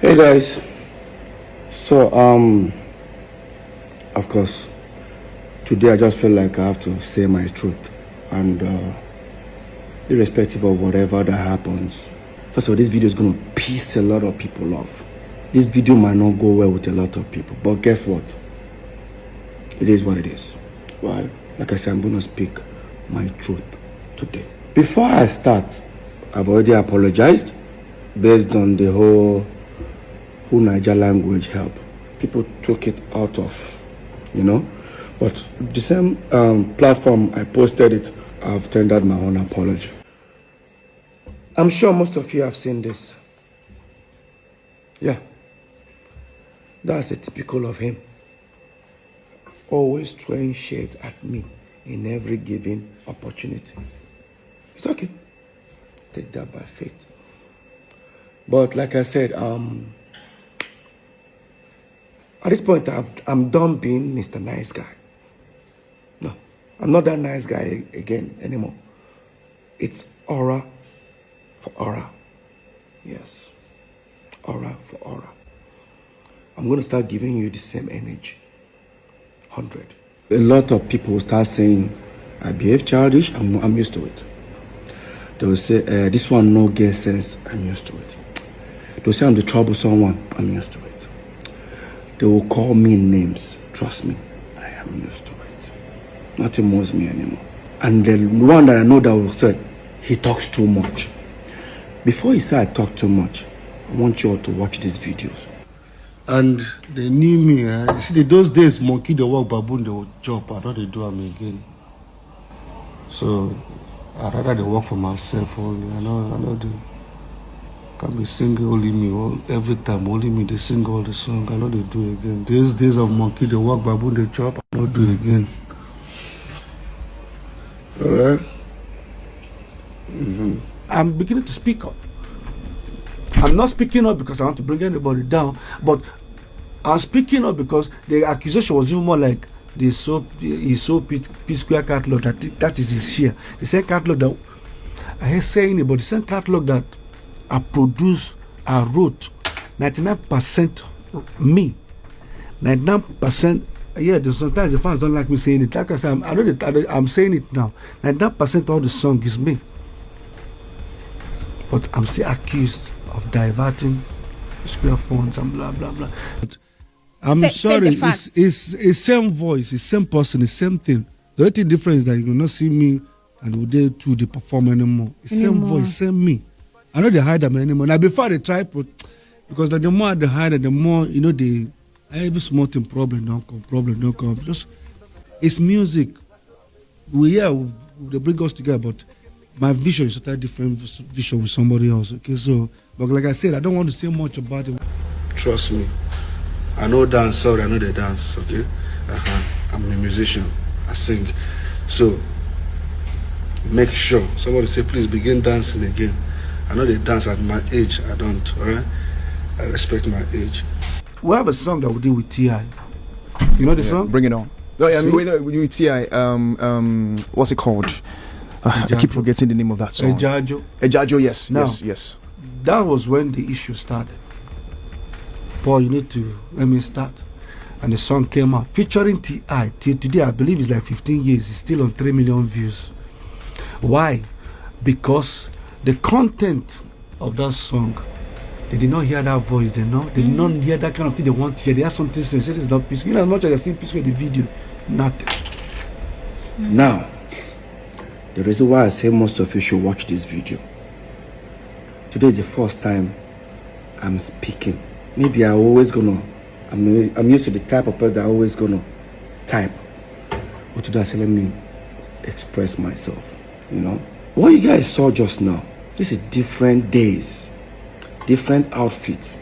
Hey guys, so of course today I just feel like I have to say my truth, and irrespective of whatever that happens, first of all, this video is going to piss a lot of people off. This video might not go well with a lot of people, but guess what, it is what it is. Well, like I said, I'm going to speak my truth today. Before I start, I've already apologized based on the whole Niger language help. People took it out of, but the same platform I posted it, I've tendered my own apology. I'm sure most of you have seen this. Yeah, that's a typical of him. Always throwing shade at me in every given opportunity. It's okay. Take that by faith. But like I said, at this point, I'm done being Mr. Nice Guy. No, I'm not that nice guy again anymore. It's aura for aura. Yes, aura for aura. I'm going to start giving you the same energy. 100. A lot of people will start saying, I behave childish. I'm used to it. They will say, this one no get sense. I'm used to it. They will say I'm the troublesome one. I'm used to it. They will call me names. Trust me, I am used to it. Nothing moves me anymore. And the one that I know that will say, he talks too much. Before he said I talk too much, I want you all to watch these videos. And they knew me. You see, those days, monkey they walk, baboon they would chop. I know they do them again. So I rather they work for myself only. I know they can be singing only me every time. Only me they sing all the song. I know they do again. These days of monkey they walk, baboon they chop. I know do again. All right. I'm beginning to speak up. I'm not speaking up because I want to bring anybody down, but I'm speaking up because the accusation was even more like he sold P-Square catalog. That is his share. The same catalog that I hate saying it, but the same catalog that I produced, I wrote, 99% me, 99%. Yeah, sometimes the fans don't like me saying it. Like I said, I know that I'm saying it now. 99% of the song is me, but I'm still accused of diverting square funds and blah blah blah. I'm sorry, it's same voice, it's same person, it's same thing. The only difference is that you will not see me and will they do the perform anymore. It's same voice, same me. I know they hide them anymore. Now before they try, because the more they hide it, the more they every small thing problem don't come. Just it's music. They bring us together, but my vision is a totally different vision with somebody else. Okay, so but like I said, I don't want to say much about it. Trust me, I know dance. Sorry, I know the dance. Okay, I'm a musician. I sing. So make sure somebody say, please begin dancing again. I know they dance at my age. I don't. All right, I respect my age. We have a song that we did with T.I. You know the song? Bring it on. No, I mean, with T.I. What's it called? I keep forgetting the name of that song. Ejajo, yes. Now, yes. That was when the issue started. Paul, you need to let me start. And the song came out featuring T.I. Till today, I believe it's like 15 years. It's still on 3 million views. Why? Because the content of that song, they did not hear that voice. They did not hear that kind of thing they want to hear. They have something to say. This is not peaceful. As much as I see peaceful in the video, nothing. Now, the reason why I say most of you should watch this video. Today is the first time I'm speaking. Maybe I'm used to the type of person that I'm always gonna type. But today I say, let me express myself. What you guys saw just now, this is different days, different outfits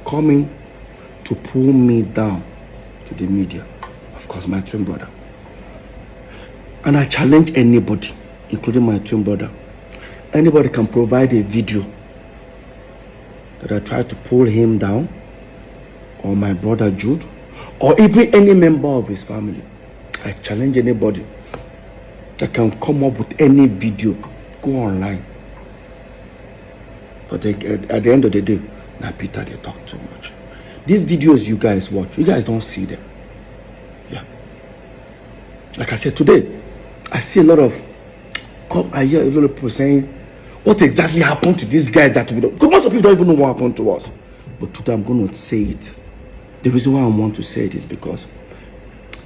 coming to pull me down to the media. Of course, my twin brother. And I challenge anybody, including my twin brother. Anybody can provide a video that I tried to pull him down, or my brother Jude, or even any member of his family. I challenge anybody that can come up with any video, go online. But at the end of the day, Now Peter, they talk too much. These videos you guys watch, you guys don't see them. Yeah. Like I said, today, I see a lot of, I hear a lot of people saying, what exactly happened to this guy that we don't, because most of people don't even know what happened to us. But today I'm going to say it. The reason why I want to say it is because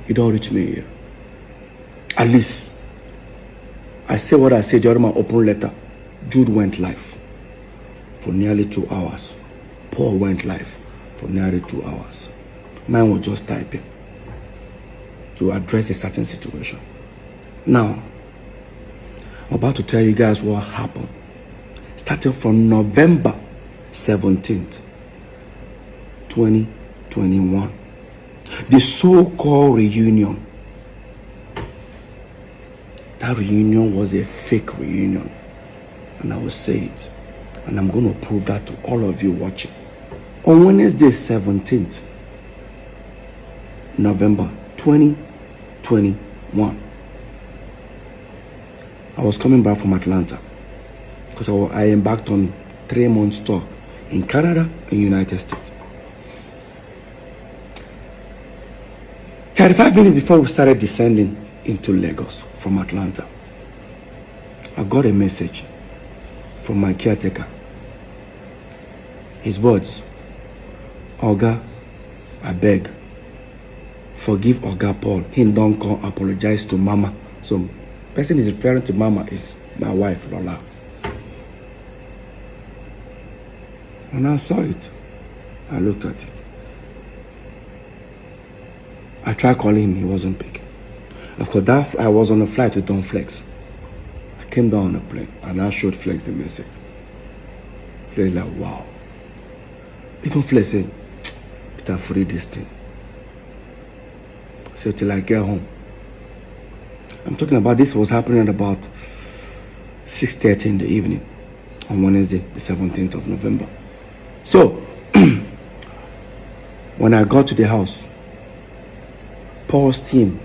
it don't reach me here. At least, I say what I said during my open letter. Jude went live for nearly 2 hours. Paul went live for nearly 2 hours. Mine was just typing to address a certain situation. Now, I'm about to tell you guys what happened. Starting from November 17th, 2021. The so-called reunion. That reunion was a fake reunion. And I will say it. And I'm going to prove that to all of you watching. On Wednesday 17th, November 2021, I was coming back from Atlanta because I embarked on 3-month tour in Canada and United States. 35 minutes before we started descending into Lagos from Atlanta, I got a message from my caretaker. His words: Oga, I beg, forgive Oga Paul. He don't come apologize to Mama. So, person is referring to Mama is my wife, Lola. When I saw it, I looked at it. I tried calling him, he wasn't picking. Of course, that I was on a flight with Don Flex. I came down on a plane and I showed Flex the message. Flex like, wow. Even Flex said, Peter, free this thing. So till I get home. I'm talking about this was happening at about 6:30 in the evening on Wednesday, the 17th of November. So, when I got to the house, Paul's team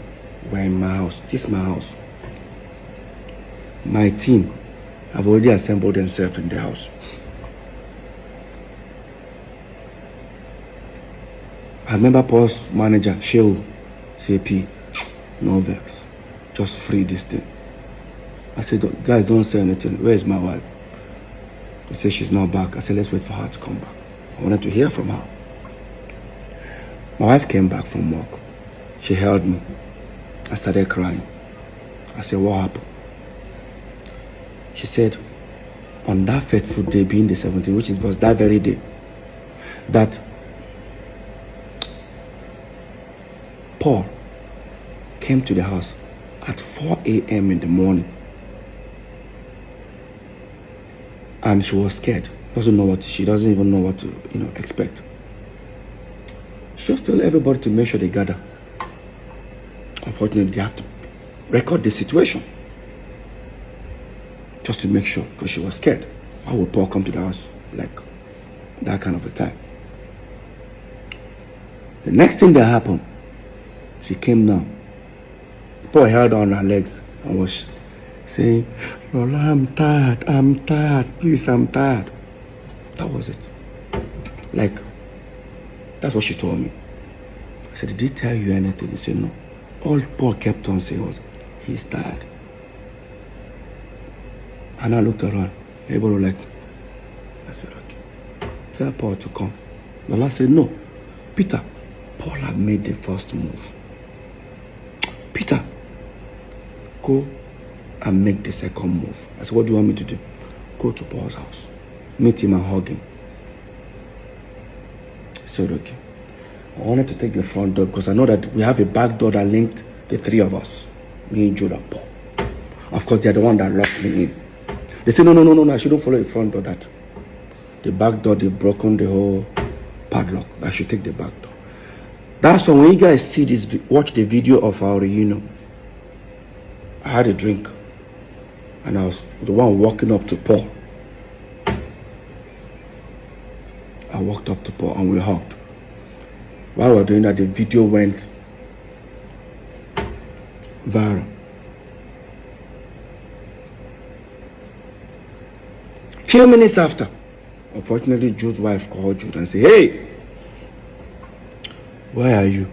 were in my house. This is my house. My team have already assembled themselves in the house. I remember Paul's manager, Shehu, say, P, no vex. Just free this thing. I said, guys, don't say anything. Where is my wife? They said she's not back. I said, let's wait for her to come back. I wanted to hear from her. My wife came back from work. She held me. I started crying. I said, what happened? She said, on that fateful day, being the 17th, which was that very day, that Paul came to the house at 4 a.m. in the morning. And she was scared. She doesn't even know what to, expect. She just told everybody to make sure they gather. Unfortunately, they have to record the situation. Just to make sure, because she was scared. Why would Paul come to the house like that kind of a time? The next thing that happened, she came down. Paul held on her legs and was saying, Lola, I'm tired, please, I'm tired. That was it. Like, that's what she told me. I said, did he tell you anything? He said, no. All Paul kept on saying was, he's tired. And I looked around. Everybody was like, I said, okay. Tell Paul to come. Lola said, no. Peter, Paul had made the first move. Peter, go and make the second move. I said, what do you want me to do? Go to Paul's house. Meet him and hug him. I said, okay. I wanted to take the front door because I know that we have a back door that linked the three of us. Me, Jude and Paul. Of course, they're the one that locked me in. They said, no, I shouldn't follow the front door. That the back door, they've broken the whole padlock. I should take the back door. That's why when you guys see this, watch the video of our reunion, I had a drink. And I was the one walking up to Paul. I walked up to Paul and we hugged. While we were doing that, the video went viral. Few minutes after, Unfortunately, Jude's wife called Jude and said, "Hey, where are you?"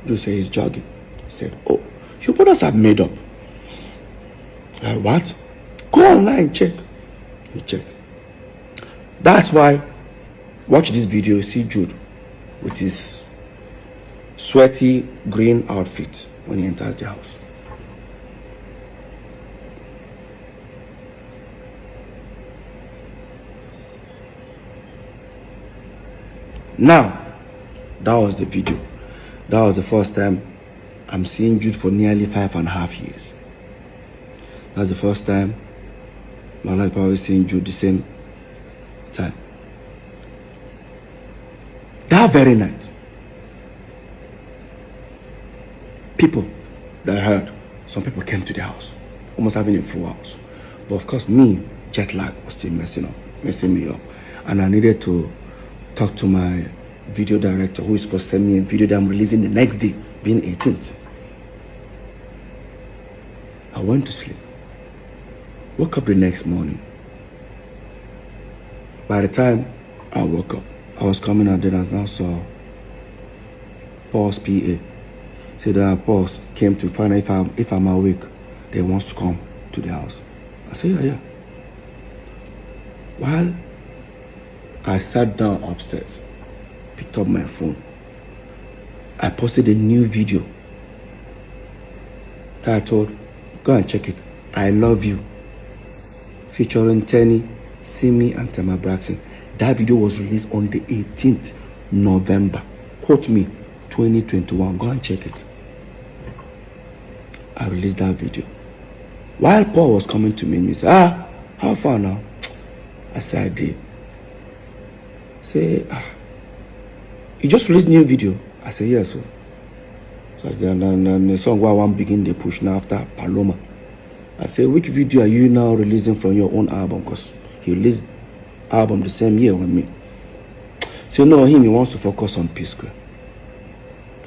Jude said he's jogging. He said, "Oh, your brothers have made up." What? Go online, check. He checked. That's why, watch this video, you see Jude with his sweaty green outfit when he enters the house. Now, that was the video. That was the first time I'm seeing Jude for nearly 5.5 years. That's the first time my life probably seeing Jude the same time. That very night, people that I heard, some people came to the house, almost having a full house. But of course, me, jet lag was still messing me up. And I needed to talk to my video director, who is supposed to send me a video that I'm releasing the next day, being 18th. I went to sleep. Woke up the next morning. By the time I woke up, I was coming out there and I saw Paul's PA. Said that Paul came to find out if I'm awake, they wants to come to the house. I said, yeah. While I sat down upstairs, picked up my phone, I posted a new video titled, go and check it, "I Love You," featuring Tenny, Simi, and Tema Braxton. That video was released on the 18th November. Quote me, 2021. Go and check it. I released that video. While Paul was coming to me, he said, how far now? I said, I did. Say, you just released new video? I said, yes, sir. So then the song where I want to begin the push now after Paloma. I said, which video are you now releasing from your own album? Because he released album the same year with me. So no, he wants to focus on P Square.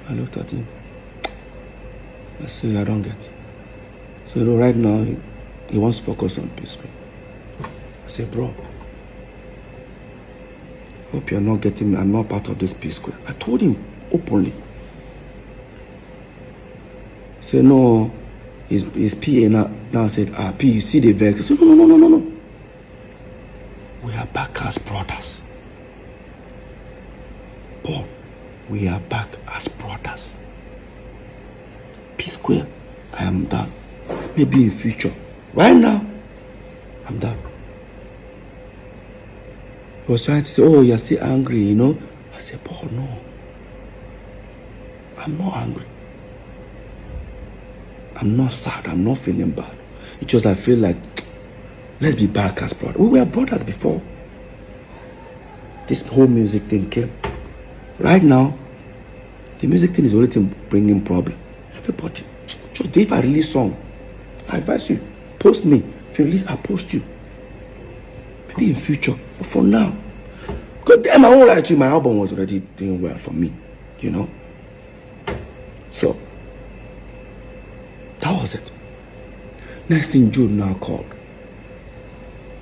I looked at him. I said, I don't get it. So no, right now, he wants to focus on P Square. I said, bro, hope you're not getting me. I'm not part of this P Square. I told him openly. Say no, his PA now said, P, you see the vex. I said, no. We are back as brothers. Paul, we are back as brothers. P Square, I am done. Maybe in future. Right now, I'm done. He was trying to say, oh, you're still angry, you know. I said, Paul, no. I'm not angry. I'm not sad. I'm not feeling bad. It's just I feel like, let's be back as brothers. We were brothers before this whole music thing came. Right now, the music thing is already bringing problem. Everybody, just if I release song, I advise you, post me. If you release, I'll post you. Maybe in future, but for now, because damn, I won't lie to you, my album was already doing well for me, you know. So that was it. Next thing, Jude now called.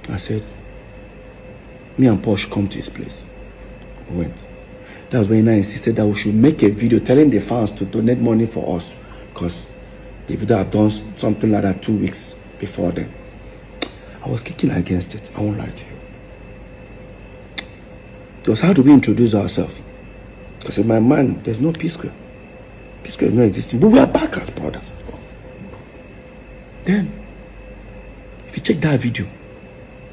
I said, me and Paul should come to his place. We went. That was when I insisted that we should make a video telling the fans to donate money for us, because the video have done something like that 2 weeks before then. I was kicking against it. I won't lie to you. It was how do we introduce ourselves? Because in my mind, there's no P Square. P Square is not existing, but we are back as brothers. Then, if you check that video,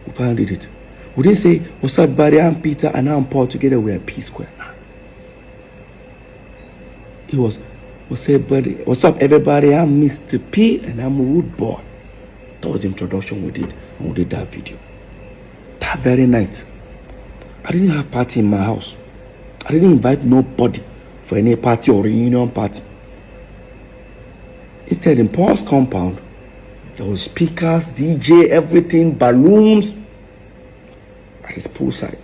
we finally did it. We didn't say, what's up, buddy? I'm Peter and I'm Paul. Together we are P Square. It was, what's up, buddy? What's up, everybody? I'm Mr. P and I'm Rudeboy. That was the introduction we did when we did that video. That very night, I didn't have party in my house. I didn't invite nobody for any party or reunion party. Instead, in Paul's compound, there was speakers, DJ, everything, balloons at his poolside.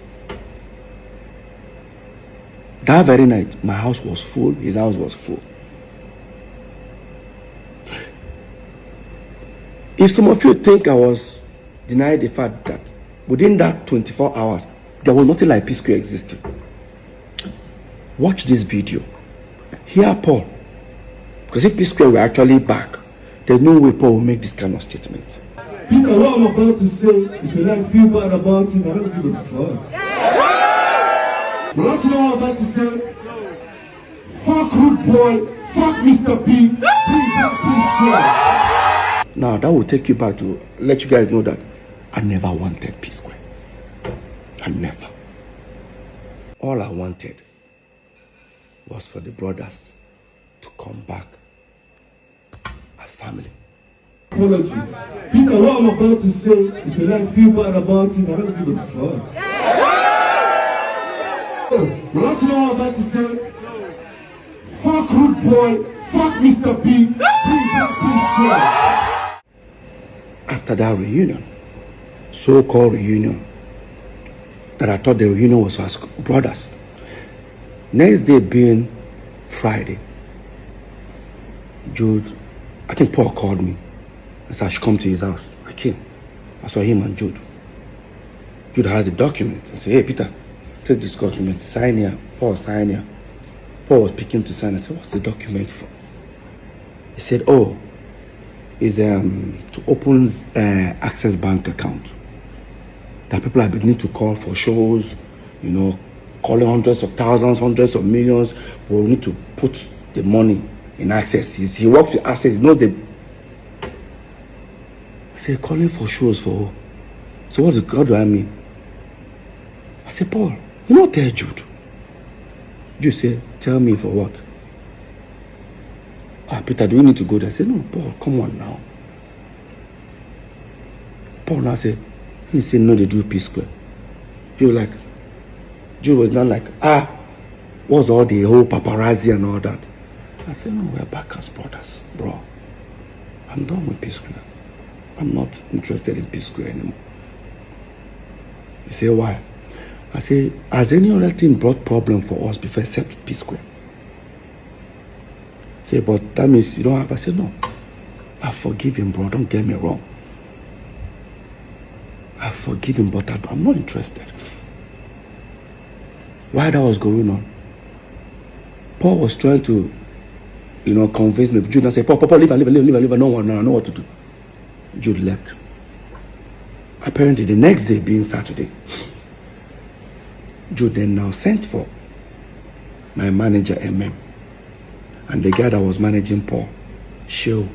That very night, my house was full, his house was full. If some of you think I was denying the fact that within that 24 hours, There was nothing like P Square existing. Watch this video. Hear Paul. Because if P Square were actually back, there's no way Paul will make this kind of statement. Peter, what I'm about to say, if you like feel bad about it, I don't give a fuck. But what you know what I'm about to say? Fuck Rudeboy, fuck Mr. P, bring back P Square. Now that will take you back to let you guys know that I never wanted P Square. I never. All I wanted was for the brothers to come back as family. Apology. Peter, what I'm about to say, if you like feel bad about it, I don't give a fuck. But what you know what I'm about to say? Fuck Rudeboy, fuck Mr. P, bring back P Square. After that reunion, so-called reunion, that I thought the reunion was for us brothers. Next day being Friday, Jude, I think Paul called me and said I should come to his house. I came. I saw him and Jude. Jude has the document. I said, hey Peter, take this document, sign here. Paul, sign here. Paul was picking to sign. I said, what's the document for? He said, oh, it's to open Access Bank account. That people are beginning to call for shows, you know, calling hundreds of thousands, hundreds of millions. But we need to put the money in Access. He works with Access, he knows the. I said, calling for shows for who? So what do I mean? I said, Paul, you know, tell Jude. Jude said, tell me for what? Ah, Peter, do you need to go there? I said, no, Paul, come on now. Paul now said, he said, no, they do P Square. Jude was not like, what's all the whole paparazzi and all that? I said, no, we're back as brothers, bro. I'm done with P Square. I'm not interested in P Square anymore. He said, why? I said, has any other thing brought problem for us before except P Square? He said, but that means you don't have. I said, no. I forgive him, bro. Don't get me wrong. I forgive him, but I'm not interested. Why that was going on? Paul was trying to, you know, convince me. Jude said, Paul, leave. I know what to do. Jude left. Apparently, the next day being Saturday, Jude then now sent for my manager, MM, and the guy that was managing Paul, Sheo,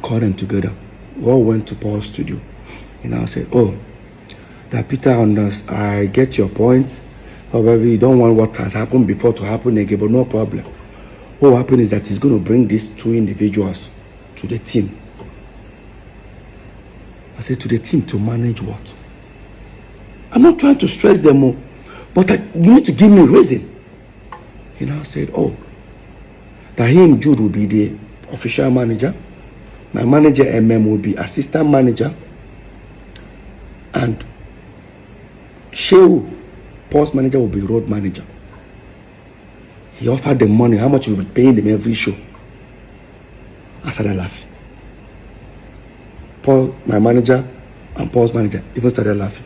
called them together. We all went to Paul's studio. And I said, oh, that Peter, I get your point. However, you don't want what has happened before to happen again, but no problem. What will happen is that he's going to bring these two individuals to the team. I said, to the team to manage what? I'm not trying to stress them more, but you need to give me a reason. He now said, oh, that him, Jude, will be the official manager. My manager, MM, will be assistant manager. And Sheu, Paul's manager, will be road manager. He offered them money, how much he will be paying them every show. I started laughing. Paul, my manager, and Paul's manager even started laughing.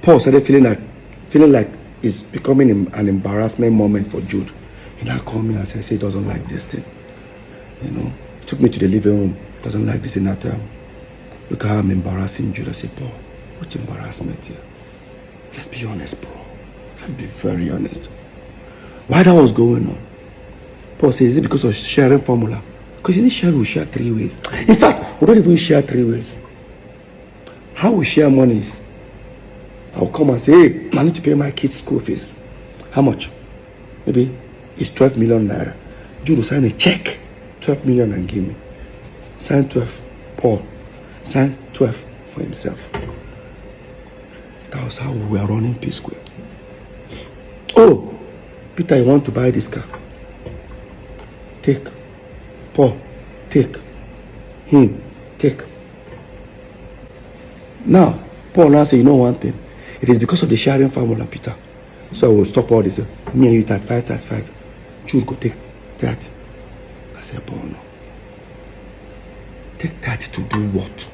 Paul started feeling like it's becoming an embarrassment moment for Jude. He now called me and said he doesn't like this thing. You know, he took me to the living room. Doesn't like this in that time. Look how I'm embarrassing Jude. I said, Paul, what's embarrassment here? Let's be honest, bro. Let's be very honest. Why that was going on? Paul said, is it because of sharing formula? Because in this share, we share 3 ways. In fact, we don't even share 3 ways. How we share money is, I'll come and say, hey, I need to pay my kids' school fees. How much? Maybe it's 12 million naira. Jude will sign a check, 12 million, and give me. Sign 12. Paul, sign 12 for himself. That was how we were running P Square. Oh, Peter, you want to buy this car? Take. Paul, take. Him, take. Now, Paul now say, you know one thing. It is because of the sharing formula, Peter. So I will stop all this. Me and you 35. Jude go take 30. I said, Paul, no. Take 30 to do what?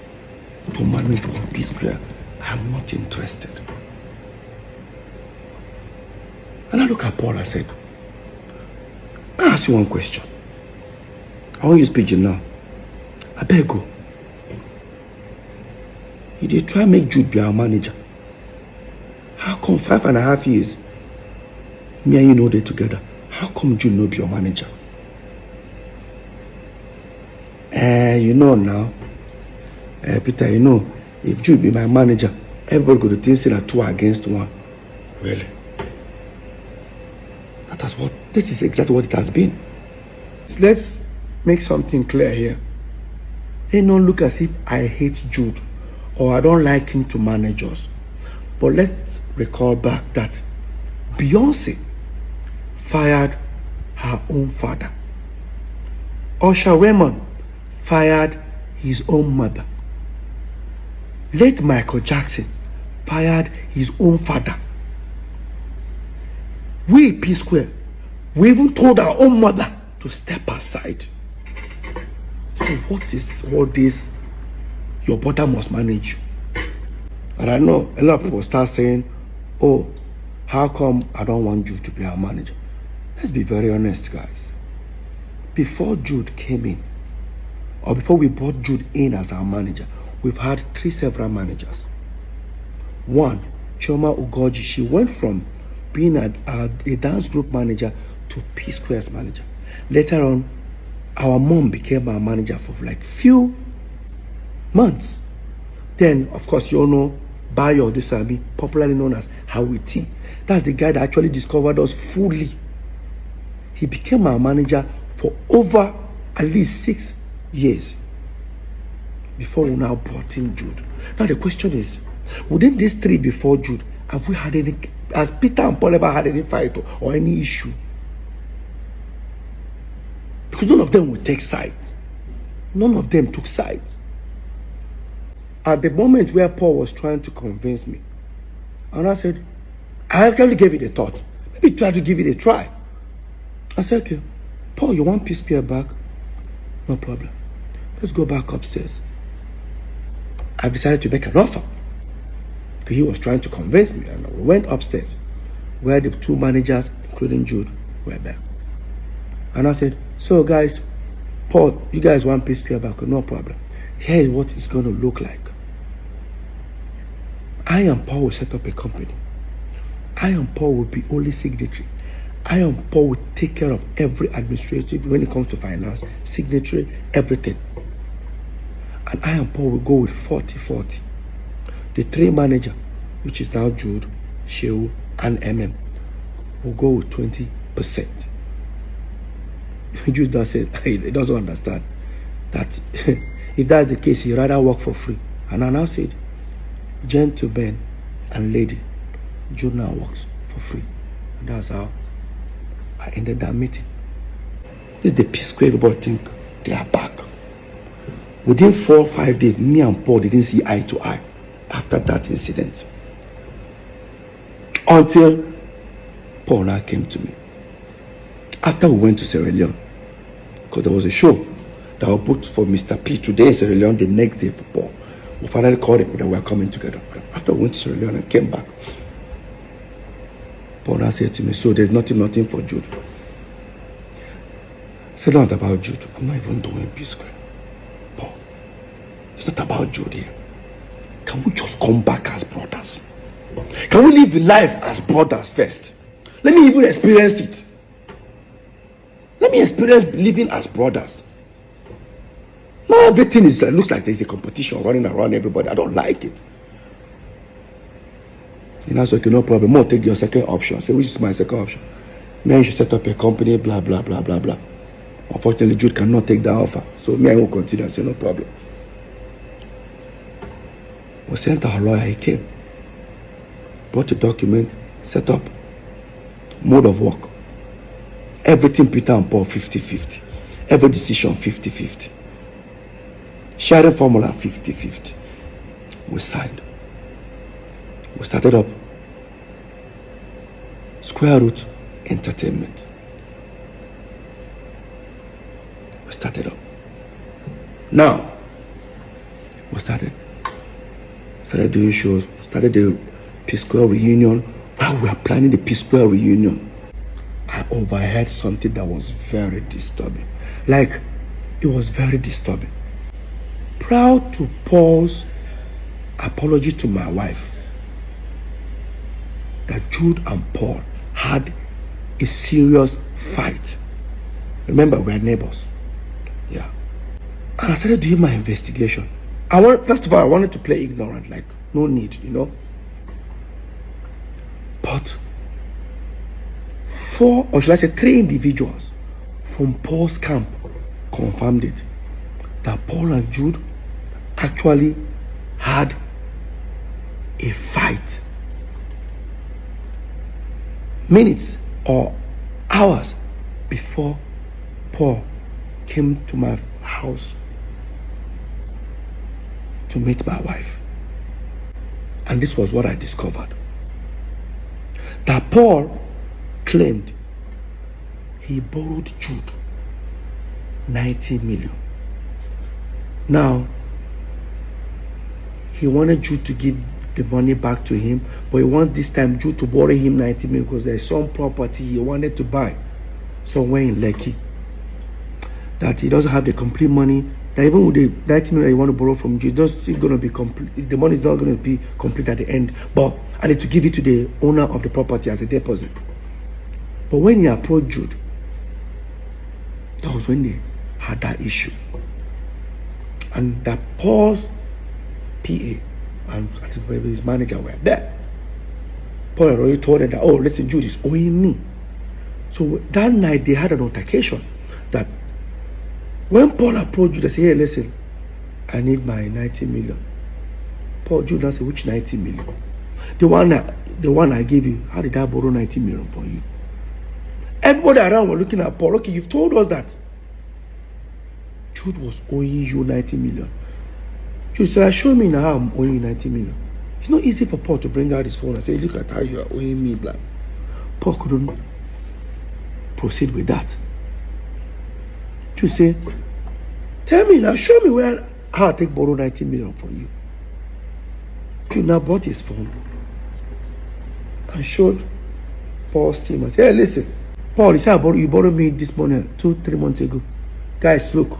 To manage one P Square. I'm not interested. And I look at Paul, I said, I ask you one question. I won't use pigeon now. I beg you. You did try make Jude be our manager. How come 5.5 years, me and you know they together? How come Jude no be your manager? You know now, Peter, you know, if Jude be my manager, everybody go to think say that 2 against 1. Really? This is exactly what it has been. Let's make something clear here. It don't look as if I hate Jude or I don't like him to manage us. But let's recall back that Beyonce fired her own father. Usher Raymond fired his own mother. Late Michael Jackson fired his own father. We, P-Square, we even told our own mother to step aside. So what is all this? Your brother must manage you. And I know a lot of people start saying, oh, how come I don't want Jude to be our manager? Let's be very honest, guys. Before Jude came in, or before we brought Jude in as our manager, we've had 3 several managers. One, Chioma Ugoji, she went from being a dance group manager to P-Square's manager. Later on, our mom became our manager for like few months. Then, of course, you all know Bayo Dusami, popularly known as Howie T. That's the guy that actually discovered us fully. He became our manager for over at least 6 years before we now brought in Jude. Now the question is, within these 3 before Jude, have we had any, has Peter and Paul ever had any fight or any issue? Because none of them would take sides. None of them took sides. At the moment where Paul was trying to convince me, and I said, I actually gave it a thought. Maybe try to give it a try. I said, okay, Paul, you want P-Square back? No problem. Let's go back upstairs. I've decided to make an offer. Because he was trying to convince me. And we went upstairs where the 2 managers, including Jude, were there. And I said, so guys, Paul, you guys want P-Square back? No problem. Here is what it's going to look like. I and Paul will set up a company. I and Paul will be only signatory. I and Paul will take care of every administrative when it comes to finance, signatory, everything. And I and Paul will go with 40-40. The 3 manager, which is now Jude, Shehu, and MM, will go with 20%. Jude does say he doesn't understand that if that's the case, he'd rather work for free. And I now said, gentlemen and lady, Jude now works for free. And that's how I ended that meeting. This is the P-Square. Everybody think they are back. Within 4 or 5 days, me and Paul didn't see eye to eye after that incident. Until Paul now came to me. After we went to Sierra Leone, because there was a show that was booked for Mr. P today in Sierra Leone, the next day for Paul. We finally called him that we were coming together. After we went to Sierra Leone and came back, Paul now said to me, so there's nothing for Jude. I said, not about Jude. I'm not even doing P-Square. Paul, it's not about Jude here. Can we just come back as brothers? Can we live life as brothers first? Let me even experience it. Let me experience living as brothers. Now everything looks like there's a competition running around everybody. I don't like it. And I said, okay, no problem. More take your second option. I said, which is my second option? Me, you should set up a company, blah, blah, blah, blah, blah. Unfortunately, Jude cannot take that offer. So me, I will continue. I said, no problem. We sent our lawyer, he came. Brought the document, set up, mode of work. Everything Peter and Paul 50-50. Every decision 50-50. Sharing formula 50-50. We signed. We started up Square Root Entertainment. We started up. Now, we started started doing shows, started the P-Square reunion. While we were planning the P-Square reunion, I overheard something that was very disturbing. Like, it was very disturbing. Prior to Paul's apology to my wife, that Jude and Paul had a serious fight. Remember, we're neighbors. Yeah. And I started doing my investigation. First of all, I wanted to play ignorant, like, no need, you know. But 4, or should I say 3 individuals from Paul's camp confirmed it, that Paul and Jude actually had a fight minutes or hours before Paul came to my house to meet my wife. And this was what I discovered. That Paul claimed he borrowed Jude 90 million. Now, he wanted Jude to give the money back to him, but he wanted this time Jude to borrow him 90 million because there's some property he wanted to buy somewhere in Lekki that he doesn't have the complete money. That even with the 90 million you want to borrow from Jude, it's still going to be complete. The money is not going to be complete at the end, but I need to give it to the owner of the property as a deposit. But when he approached Jude, that was when they had that issue. And that Paul's PA and I think maybe his manager were there. Paul had already told them that, oh, listen, Jude is owing me. So that night they had an altercation that when Paul approached Jude, they said, hey, listen, I need my 90 million. Paul, Jude now said, which 90 million? The one I gave you, how did I borrow 90 million for you? Everybody around were looking at Paul. Okay, you've told us that Jude was owing you 90 million. Jude said, show me now how I'm owing you 90 million. It's not easy for Paul to bring out his phone and say, look at how you are owing me, blah. Paul couldn't proceed with that. Jude said, tell me now, show me how I take borrow 90 million from you. Jude now brought his phone and showed Paul's team and said, hey, listen, Paul, you said you borrowed me this money 2-3 months ago. Guys, look.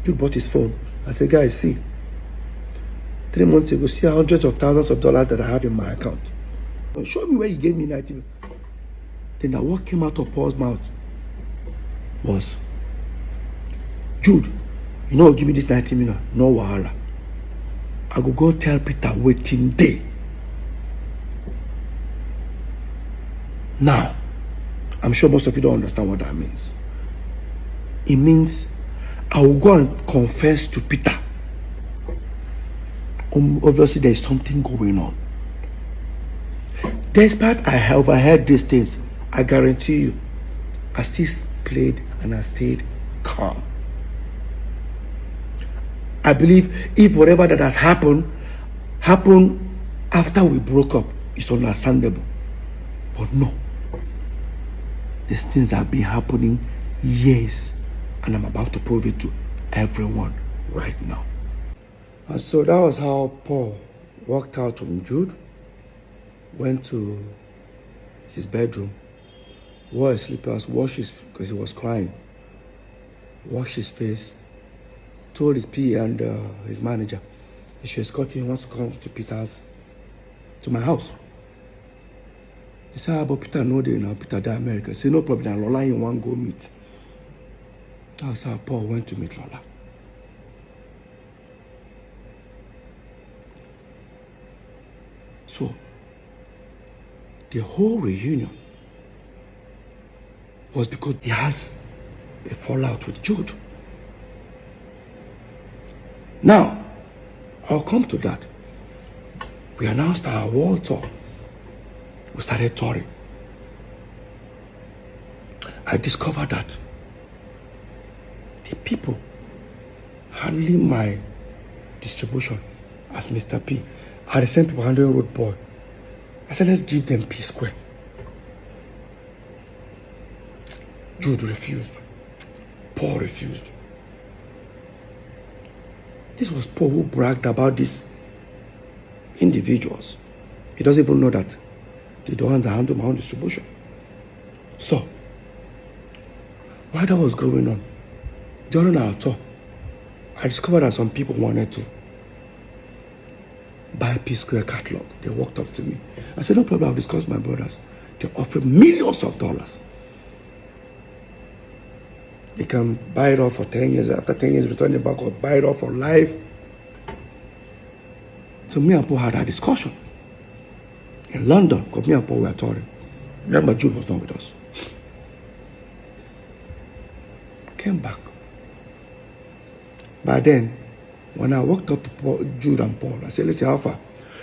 Jude bought his phone. I said, guys, see. 3 months ago, see hundreds of thousands of dollars that I have in my account. But show me where you gave me 90 million. Then what came out of Paul's mouth was, Jude, you know, give me this 90 million. No wahala. I go tell Peter waiting day. Now, I'm sure most of you don't understand what that means. It means I will go and confess to Peter. Obviously, there is something going on. Despite I overheard these things, I guarantee you, I still played and I stayed calm. I believe if whatever that has happened after we broke up, it's understandable. But no. These things have been happening years, and I'm about to prove it to everyone right now. And so that was how Paul walked out from Jude, went to his bedroom, wore his slippers, washed his, because he was crying, washed his face, told his PA and his manager he should escort him, wants to come to my house. He said, how about Peter no day now, Peter die America. He said, no problem, now Lola you want to go meet. That's how Paul went to meet Lola. So, the whole reunion was because he has a fallout with Jude. Now, I'll come to that. We announced our world tour. We started touring. I discovered that the people handling my distribution as Mr. P are the same people handling Rudeboy. I said, let's give them P-Square. Jude refused. Paul refused. This was Paul who bragged about this individuals. He doesn't even know that they don't want to handle my own distribution. So, while that was going on, during our tour, I discovered that some people wanted to buy P Square catalog. They walked up to me. I said, no problem, I'll discuss with my brothers. They offered millions of dollars. They can buy it off for 10 years. After 10 years, return it back or buy it off for life. So me and Paul had a discussion in London, because me and Paul were touring. Remember, Jude was not with us. Came back. By then, when I walked up to Jude and Paul, I said, listen, how far?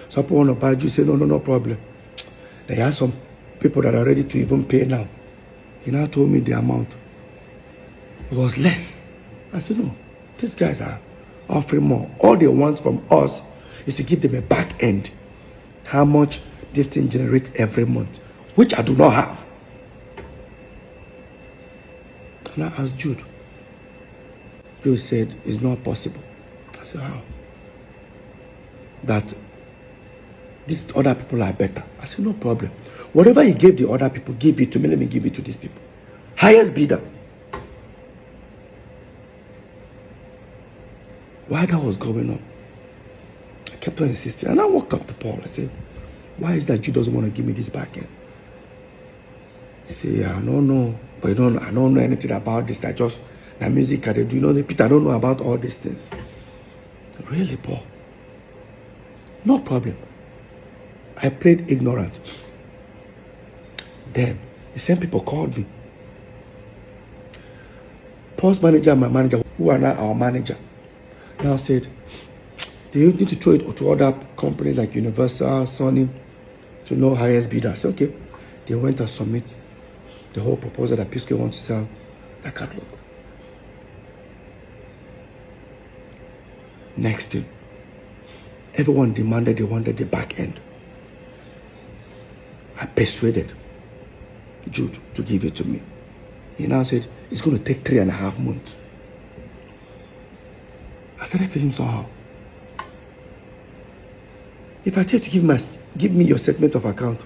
Some people want to buy Jude. Say, no problem. They have some people that are ready to even pay now. He now told me the amount. It was less. I said, no, these guys are offering more. All they want from us is to give them a back end. How much this thing generates every month, which I do not have. And I asked Jude. Jude said, it's not possible. I said, how? That these other people are better. I said, no problem. Whatever he gave the other people, give it to me. Let me give it to these people. Highest bidder. While that was going on, I kept on insisting. And I walked up to Paul. I said, why is that Jude doesn't want to give me this back end? He said, I don't know. But I don't know anything about this. I just, the music I do. You know, Peter, I don't know about all these things. Really, Paul? No problem. I played ignorant. Then, the same people called me. Paul's manager and my manager, who are now our manager, now said, they need to throw it to other companies like Universal, Sony, to know highest bidder. I said, okay. They went and submit the whole proposal that P-Square wants to sell that catalog. Next thing, everyone demanded they wanted the back end. I persuaded Jude to give it to me. He now said, it's going to take 3.5 months. I started feeling somehow. If I tell you to give me your statement of account,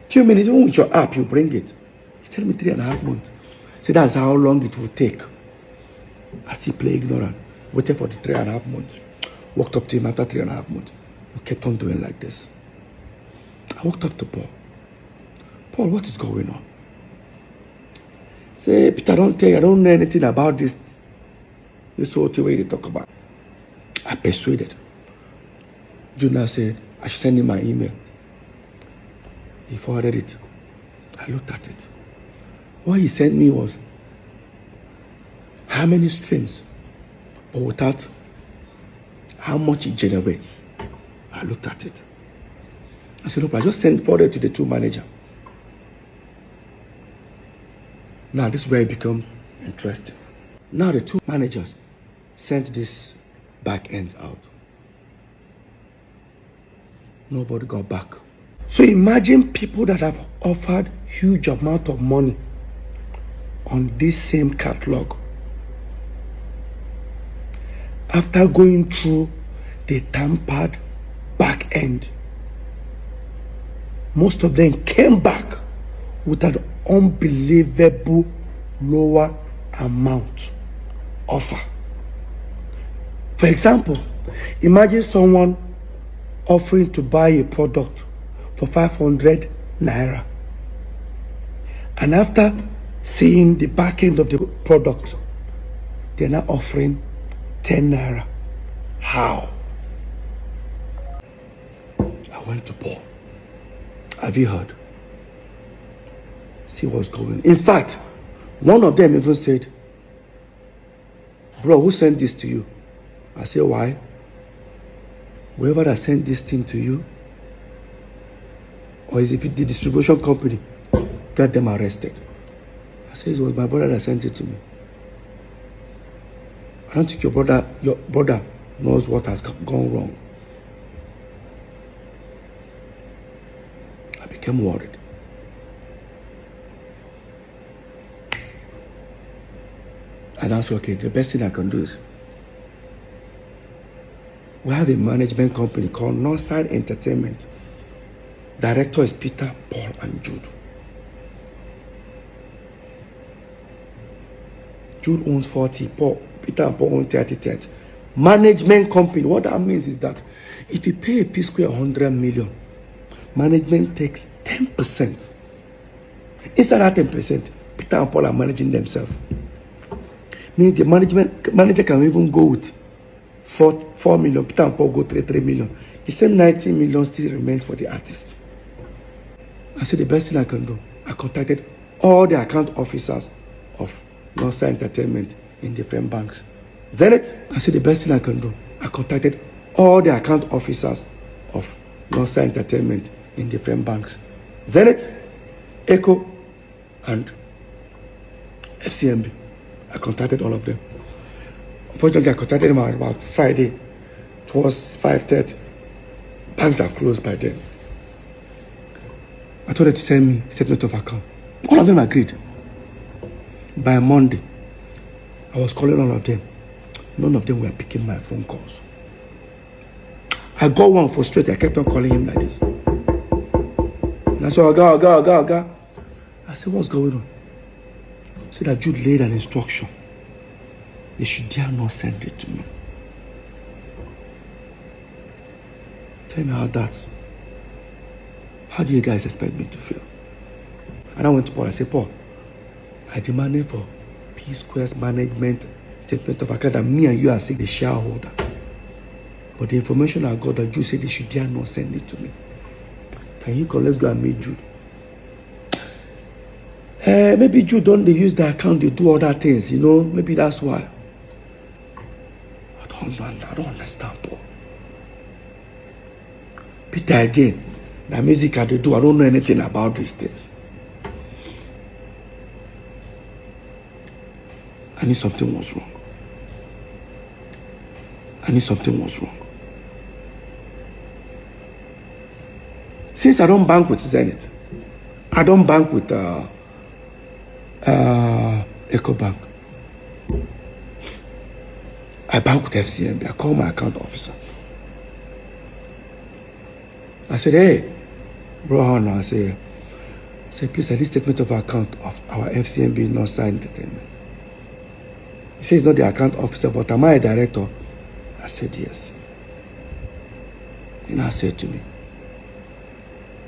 few minutes, even with your app, you bring it. He's telling me 3.5 months. So that's how long it will take. I still play ignorant. Waited for the 3.5 months. Walked up to him after 3.5 months. He kept on doing like this. I walked up to Paul. Paul, what is going on? Say, Peter, I don't know anything about this. This whole thing they talk about. I persuaded. Juna said, I should send him my email. He forwarded it. I looked at it. What he sent me was how many streams, but without how much it generates. I looked at it. I said, look, I just sent forwarded to the two manager. Now this is where it becomes interesting. Now the two managers sent this back ends out. Nobody got back. So imagine people that have offered huge amount of money on this same catalog. After going through the tampered back end, most of them came back with an unbelievable lower amount offer. For example, imagine someone offering to buy a product for 500 naira, and after seeing the back end of the product, they're now offering 10 naira. How? I went to Paul. Have you heard? See what's going on. In fact, one of them even said, bro, who sent this to you? I said, why? Whoever that sent this thing to you, or is it the distribution company, get them arrested. I said, it was my brother that sent it to me. I don't think your brother knows what has gone wrong. I became worried. And I said, okay, the best thing I can do is We have a management company called Northside Entertainment. Director is Peter, Paul, and Jude. Jude owns 40, Peter and Paul own 30. Management company. What that means is that if you pay a P Square 100 million, management takes 10%. Inside that 10%, Peter and Paul are managing themselves. Means the manager can even go with 4 million, Peter and Paul go 3 million. The same 90 million still remains for the artist. I said the best thing I can do, I contacted all the account officers of Northside Entertainment in different banks. Zenith, I said the best thing I can do, I contacted all the account officers of Northside Entertainment in different banks. Zenith, Echo, and FCMB. I contacted all of them. Unfortunately, I contacted them about Friday. It was 5:30. Banks are closed by then. I told them to send me statement of account. All of them agreed. By Monday, I was calling all of them. None of them were picking my phone calls. I got one frustrated. I kept on calling him like this. And I said, Oga. I said, what's going on? I said that Jude laid an instruction. They should dare not send it to me. Tell me how do you guys expect me to feel? And I went to Paul. I said, Paul, I demanded for P Square's management statement of account that me and you are saying the shareholder. But the information I got that Jude said they should dare not send it to me. Can you call? Let's go and meet Jude. Maybe Jude don't they use the account, they do other things, maybe that's why. I don't understand, Paul. Peter again, the music they do, I don't know anything about these things. I knew something was wrong. Since I don't bank with Zenith, I don't bank with Eco Bank. I bank with FCMB. I call my account officer. I said, hey, bro, I say, please, I need statement of account of our FCMB Northside Entertainment. He says he's not the account officer, but am I a director? I said, yes. And I said to me,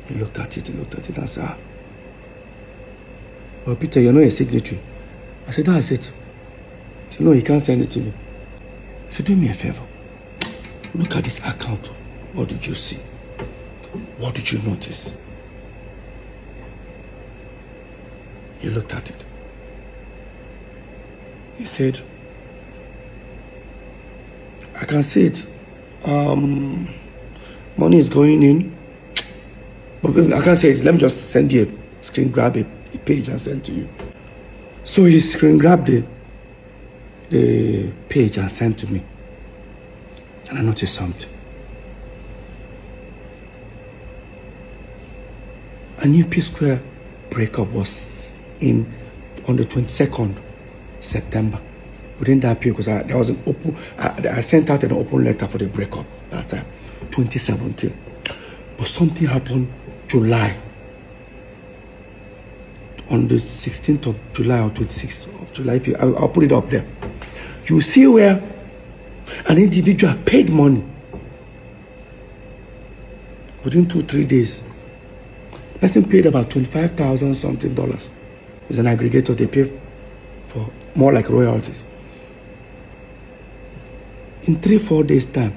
he looked at it and said, well, Peter, you're not a signatory. I said, that's it. He can't send it to me. He said, do me a favor. Look at this account. What did you see? What did you notice? He looked at it. He said, I can see it. Money is going in. But I can't say it. Let me just send you a screen grab a page and send to you. So he screen grabbed the page and sent to me. And I noticed something. A new P Square breakup was on the 22nd September. Within that period, because there was an open, I sent out an open letter for the breakup that time, 2017. But something happened July. On the 16th of July or 26th of July, I'll put it up there. You see where an individual paid money within 2-3 days. The person paid about $25,000 something dollars. It's an aggregator, they pay for more like royalties. In 3-4 days time,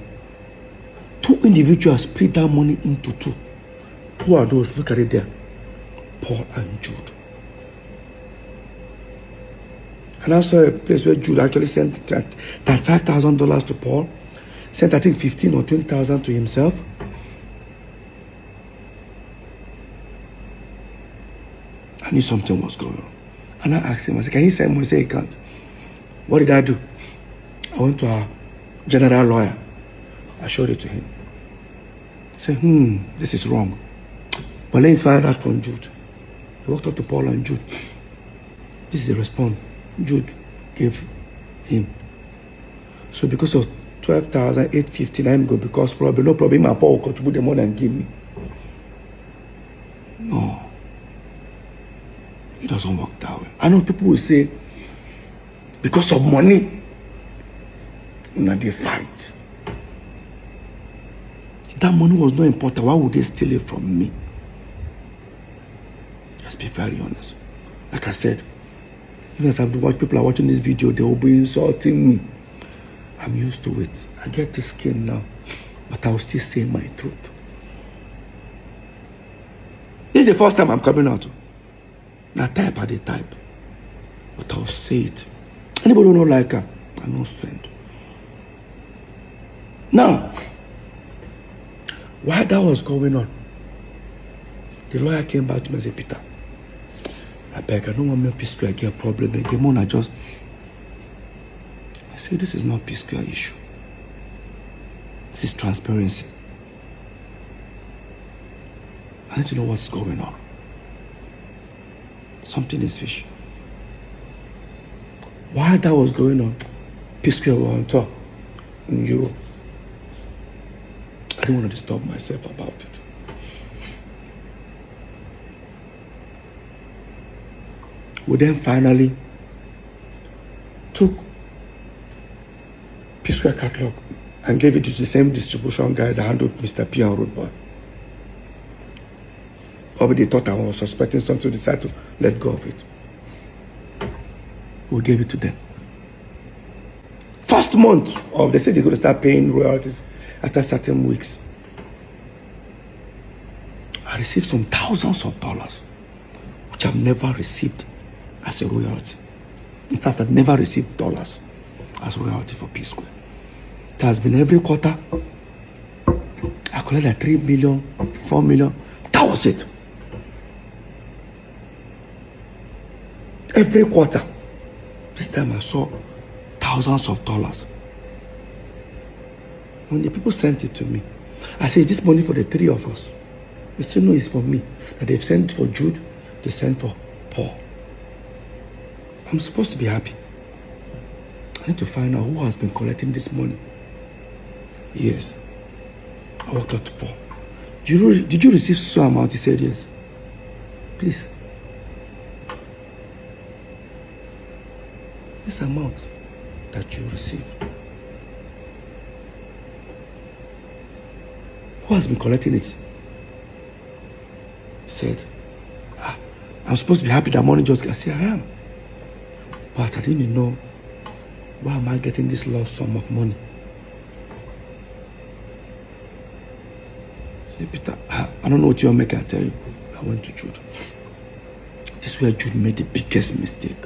2 individuals split that money into 2. Who are those? Look at it there. Paul and Jude. And I saw a place where Jude actually sent that $5,000 to Paul, sent I think 15 or 20,000 to himself. I knew something was going on. And I asked him, I said, can you send me? He said he can't. What did I do? I went to our general lawyer. I showed it to him. He said, this is wrong. But let me find out from Jude. He walked up to Paul and Jude. This is the response Jude gave him. So because of 12,850. I'm go because probably no problem. My Paul will contribute the money and give me. No, it doesn't work that way. I know people will say because of money, now they fight. If that money was not important, why would they steal it from me? Let's be very honest. Like I said, even as people are watching this video, they will be insulting me. I'm used to it. I get this skin now, but I will still say my truth. This is the first time I'm coming out. Now type at the type, but I'll say it. Anybody who don't like her, I don't send. Now, while that was going on, the lawyer came back to me and said, Peter, I beg, I don't want my P-Square get a problem again. I said, this is not P-Square issue. This is transparency. I need to know what's going on. Something is fishy. While that was going on, P-Square was on top in Europe. I didn't want to disturb myself about it. We then finally took P-Square catalog and gave it to the same distribution guys that handled Mr. P and Rudeboy. Probably they thought I was suspecting something, so decided to let go of it. We gave it to them. First month of, they said they're going to start paying royalties after certain weeks. I received some thousands of dollars, which I've never received as a royalty. In fact, I've never received dollars as royalty for P-Square. It has been every quarter. I collected like 3 million, 4 million. That was it. Every quarter. This time I saw thousands of dollars. When the people sent it to me, I said, is this money for the three of us? They said, no, it's for me. That they've sent for Jude, they sent for Paul. I'm supposed to be happy. I need to find out who has been collecting this money. Yes. I walked up to Paul. Did you receive some amount? He said, yes. Please. This amount that you received. Who has been collecting it? He said, I'm supposed to be happy that money just... I said, I am. But I didn't know, why am I getting this large sum of money? I said, Peter, I don't know what you're making, I tell you. I went to Jude. This is where Jude made the biggest mistake.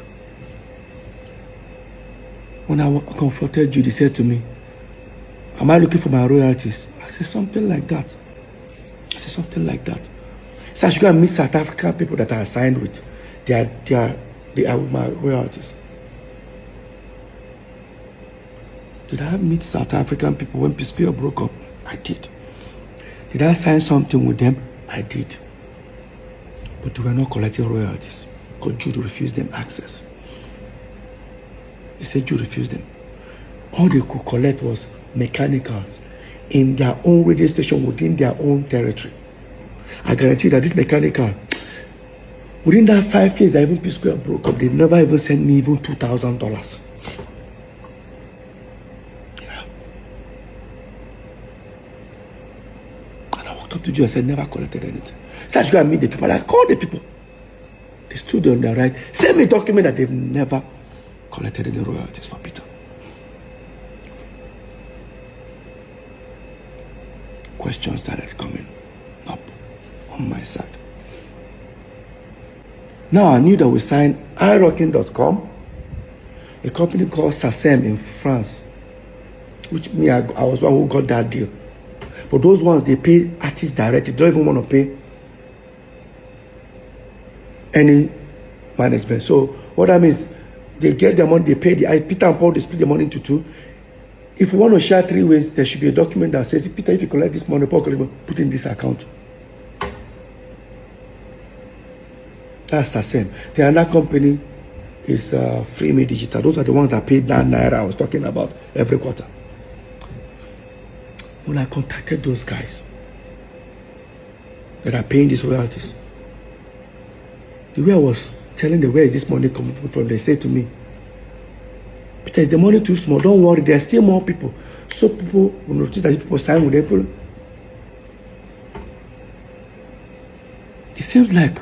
When I confronted Jude, he said to me, am I looking for my royalties? I said, something like that. I said, something like that. So I should go and meet South African people that I signed with. They are with my royalties. Did I meet South African people when P-Square broke up? I did. Did I sign something with them? I did. But they were not collecting royalties because Jude refused them access. He said Jude refused them. All they could collect was mechanicals in their own radio station within their own territory. I guarantee you that this mechanical, within that 5 years that even P-Square broke up, they never even sent me even $2,000. Yeah. And I walked up to Jude and said, never collected anything. So I should go and meet the people. I called the people. They stood on their right. Send me a document that they've never collected any royalties for Peter. Questions started coming up on my side. Now I knew that we signed iRocking.com, a company called SACEM in France, which me, I was one who got that deal. But those ones, they pay artists directly. They don't even want to pay any management. So what that means, they get their money, they pay Peter and Paul, they split the money into two. If we want to share 3 ways, there should be a document that says, Peter, if you collect this money, Paul, put in this account. That's the same. The other company is Free Me Digital. Those are the ones that pay that naira I was talking about every quarter. when I contacted those guys that are paying these royalties, the way I was telling them, where is this money coming from, they said to me, Peter, is the money too small? Don't worry, there are still more people. So people will notice that people sign with April. It seems like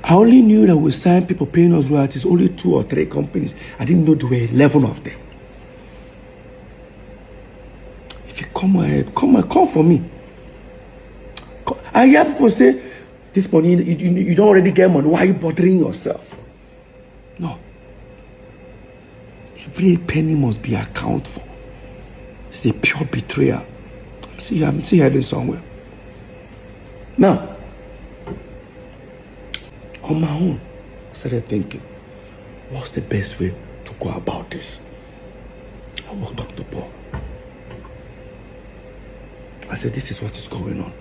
I only knew that we signed people paying us royalties, only 2 or 3 companies. I didn't know there were 11 of them. If you come ahead, come for me. I hear people say, this money, you don't already get money. Why are you bothering yourself? No. Every penny must be accounted for. It's a pure betrayal. I'm still heading somewhere. Now, on my own, I started thinking, what's the best way to go about this? I walked up to Paul. I said, this is what is going on.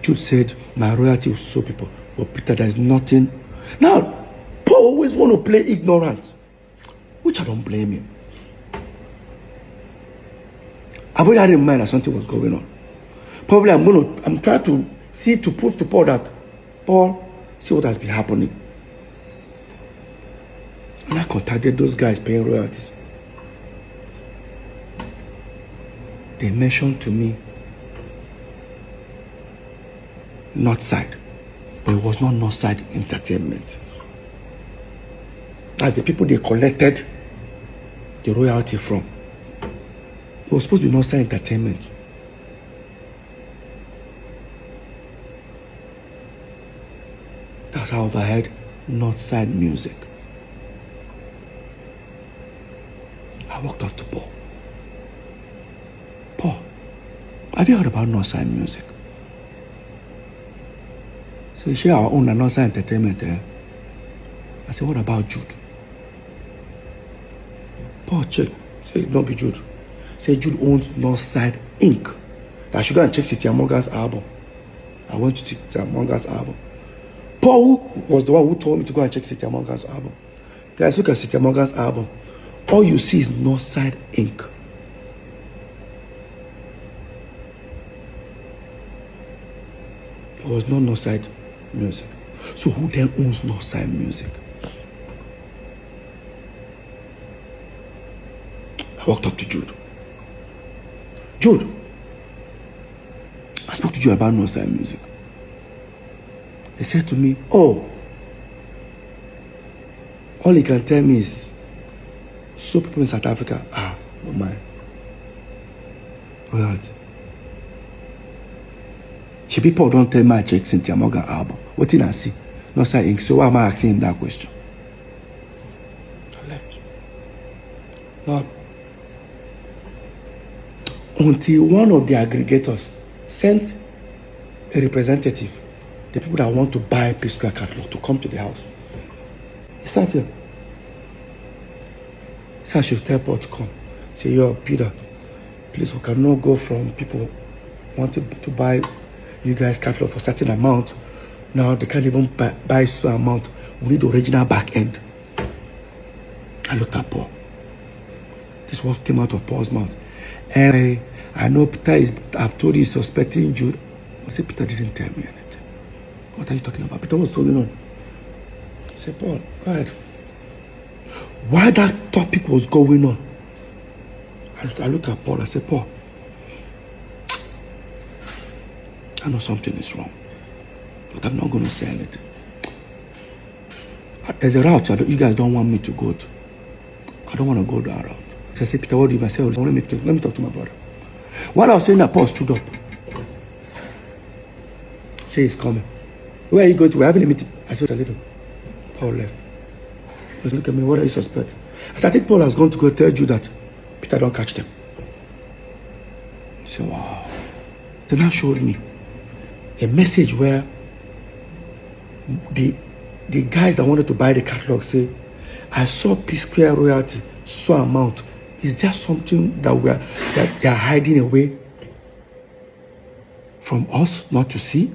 Jude said, my royalty will show people. But Peter, there is nothing. Now, Paul always want to play ignorant, which I don't blame him. I've already had in mind that something was going on. Probably I'm trying to see, to prove to Paul that, Paul, see what has been happening. And I contacted those guys paying royalties. They mentioned to me Northside, but it was not Northside Entertainment. That's the people they collected the royalty from. It was supposed to be Northside Entertainment. That's how I overheard Northside Music. I walked up to Paul. Paul, have you heard about Northside Music? So share our own Northside Entertainment. I said, what about Jude? Paul check. Say, don't be Jude. Say Jude owns Northside Inc. I should go and check City Morgan's album. I went to check City Morgan's album. Paul was the one who told me to go and check City Morgan's album. Guys, look at City Morgan's album. All you see is Northside Inc. It was not Northside Music. So who then owns Northside Music? I walked up to Jude. Jude, I spoke to you about Northside Music. He said to me, oh, all he can tell me is, so people in South Africa, oh my, royalty. She people don't tell me I check Cynthia Morgan album. What did I see? Northside Inc. So why am I asking him that question? I left. Now, until one of the aggregators sent a representative, the people that want to buy P-Square catalog, to come to the house. He sat here. He said I should tell Paul to come. Say, yo, Peter, please, we cannot go from people wanting to buy you guys catalog for a certain amount. Now they can't even buy some amount. We need the original back end. I looked at Paul. This was what came out of Paul's mouth. And I know Peter I've told you he's suspecting Jude. I said, Peter didn't tell me anything. What are you talking about? Peter, what's going on? I said, Paul, go ahead. While that topic was going on, I looked at Paul. I said, Paul, I know something is wrong, but I'm not going to say anything. There's a route you guys don't want me to go to. I don't want to go that route. So I said, Peter, what do you mean? I said, let me talk to my brother. While I was saying that, Paul stood up. Say he's coming. Where are you going to? We're having a meeting. I said, leave him. Paul left. He was looking at me, what are you suspecting? I said, I think Paul has gone to go tell you that Peter don't catch them. He said, wow. They now showed me a message where the guys that wanted to buy the catalog say, I saw P-Square royalty, so amount. Is there something that they are hiding away from us not to see?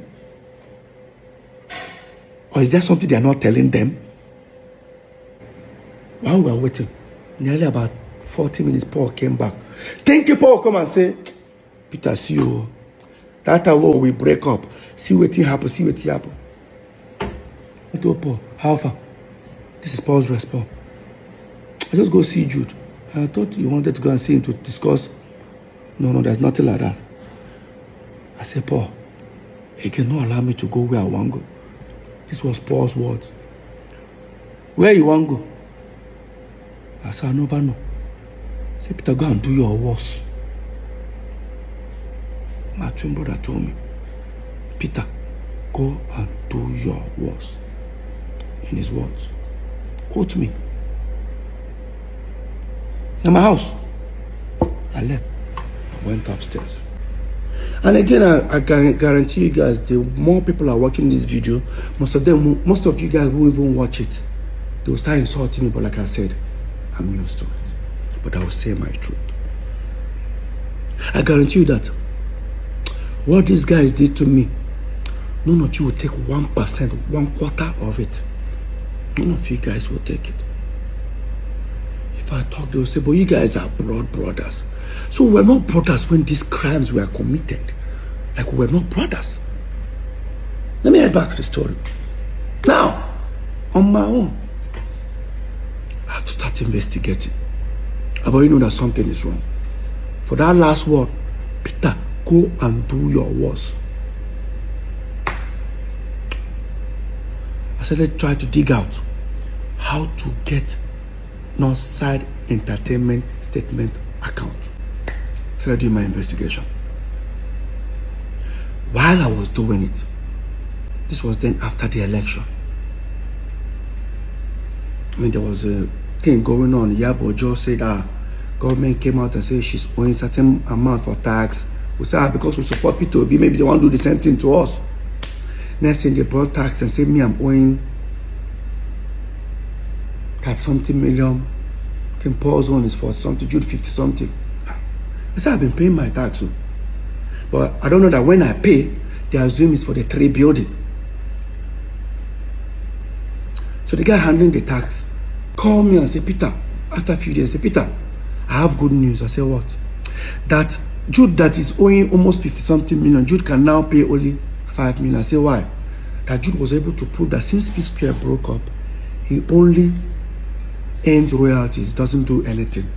Or is there something they are not telling them? While we were waiting, nearly about 40 minutes, Paul came back. Thank you, Paul, come and say, Peter, see you. That time we break up. See what happen. See what happen. Paul, how far? This is Paul's response. I just go see Jude. I thought you wanted to go and see him to discuss. No, there's nothing like that. I said, Paul, he cannot allow me to go where I want to go. This was Paul's words. Where you want to go? I said, I never know. I said, Peter, go and do your worst. My twin brother told me, Peter, go and do your worst. In his words. Quote me. In my house. I left. I went upstairs. And again, I can guarantee you guys, the more people are watching this video, most of you guys won't even watch it. They will start insulting me, but like I said, I'm used to it. But I will say my truth. I guarantee you that what these guys did to me, none of you will take 1%, 1/4 of it. None of you guys will take it. If I talk, they will say, but you guys are blood brothers. So we're not brothers when these crimes were committed. Like we're not brothers. Let me head back to the story. Now, on my own, I have to start investigating. I've already known that something is wrong. For that last word, Peter, go and do your worst. I started trying to dig out how to get Northside Entertainment statement account. I started doing my investigation. While I was doing it, this was then after the election. I mean, there was a thing going on. Yabo Joe said that government came out and said she's owing certain amount for tax. We said, because we support P2B, maybe they want to do the same thing to us. Next thing they brought tax and said, me, I'm owing 5-something million. I think Paul's own is 40-something, Jude 50-something. I said, I've been paying my tax. But I don't know that when I pay, they assume it's for the 3 building. So the guy handling the tax called me and said, Peter, after a few days, I said, Peter, I have good news. I said, what? That Jude that is owing almost 50-something million, Jude can now pay only 5 million. I said, why? That Jude was able to prove that since P Square broke up, he only earns royalties, doesn't do anything.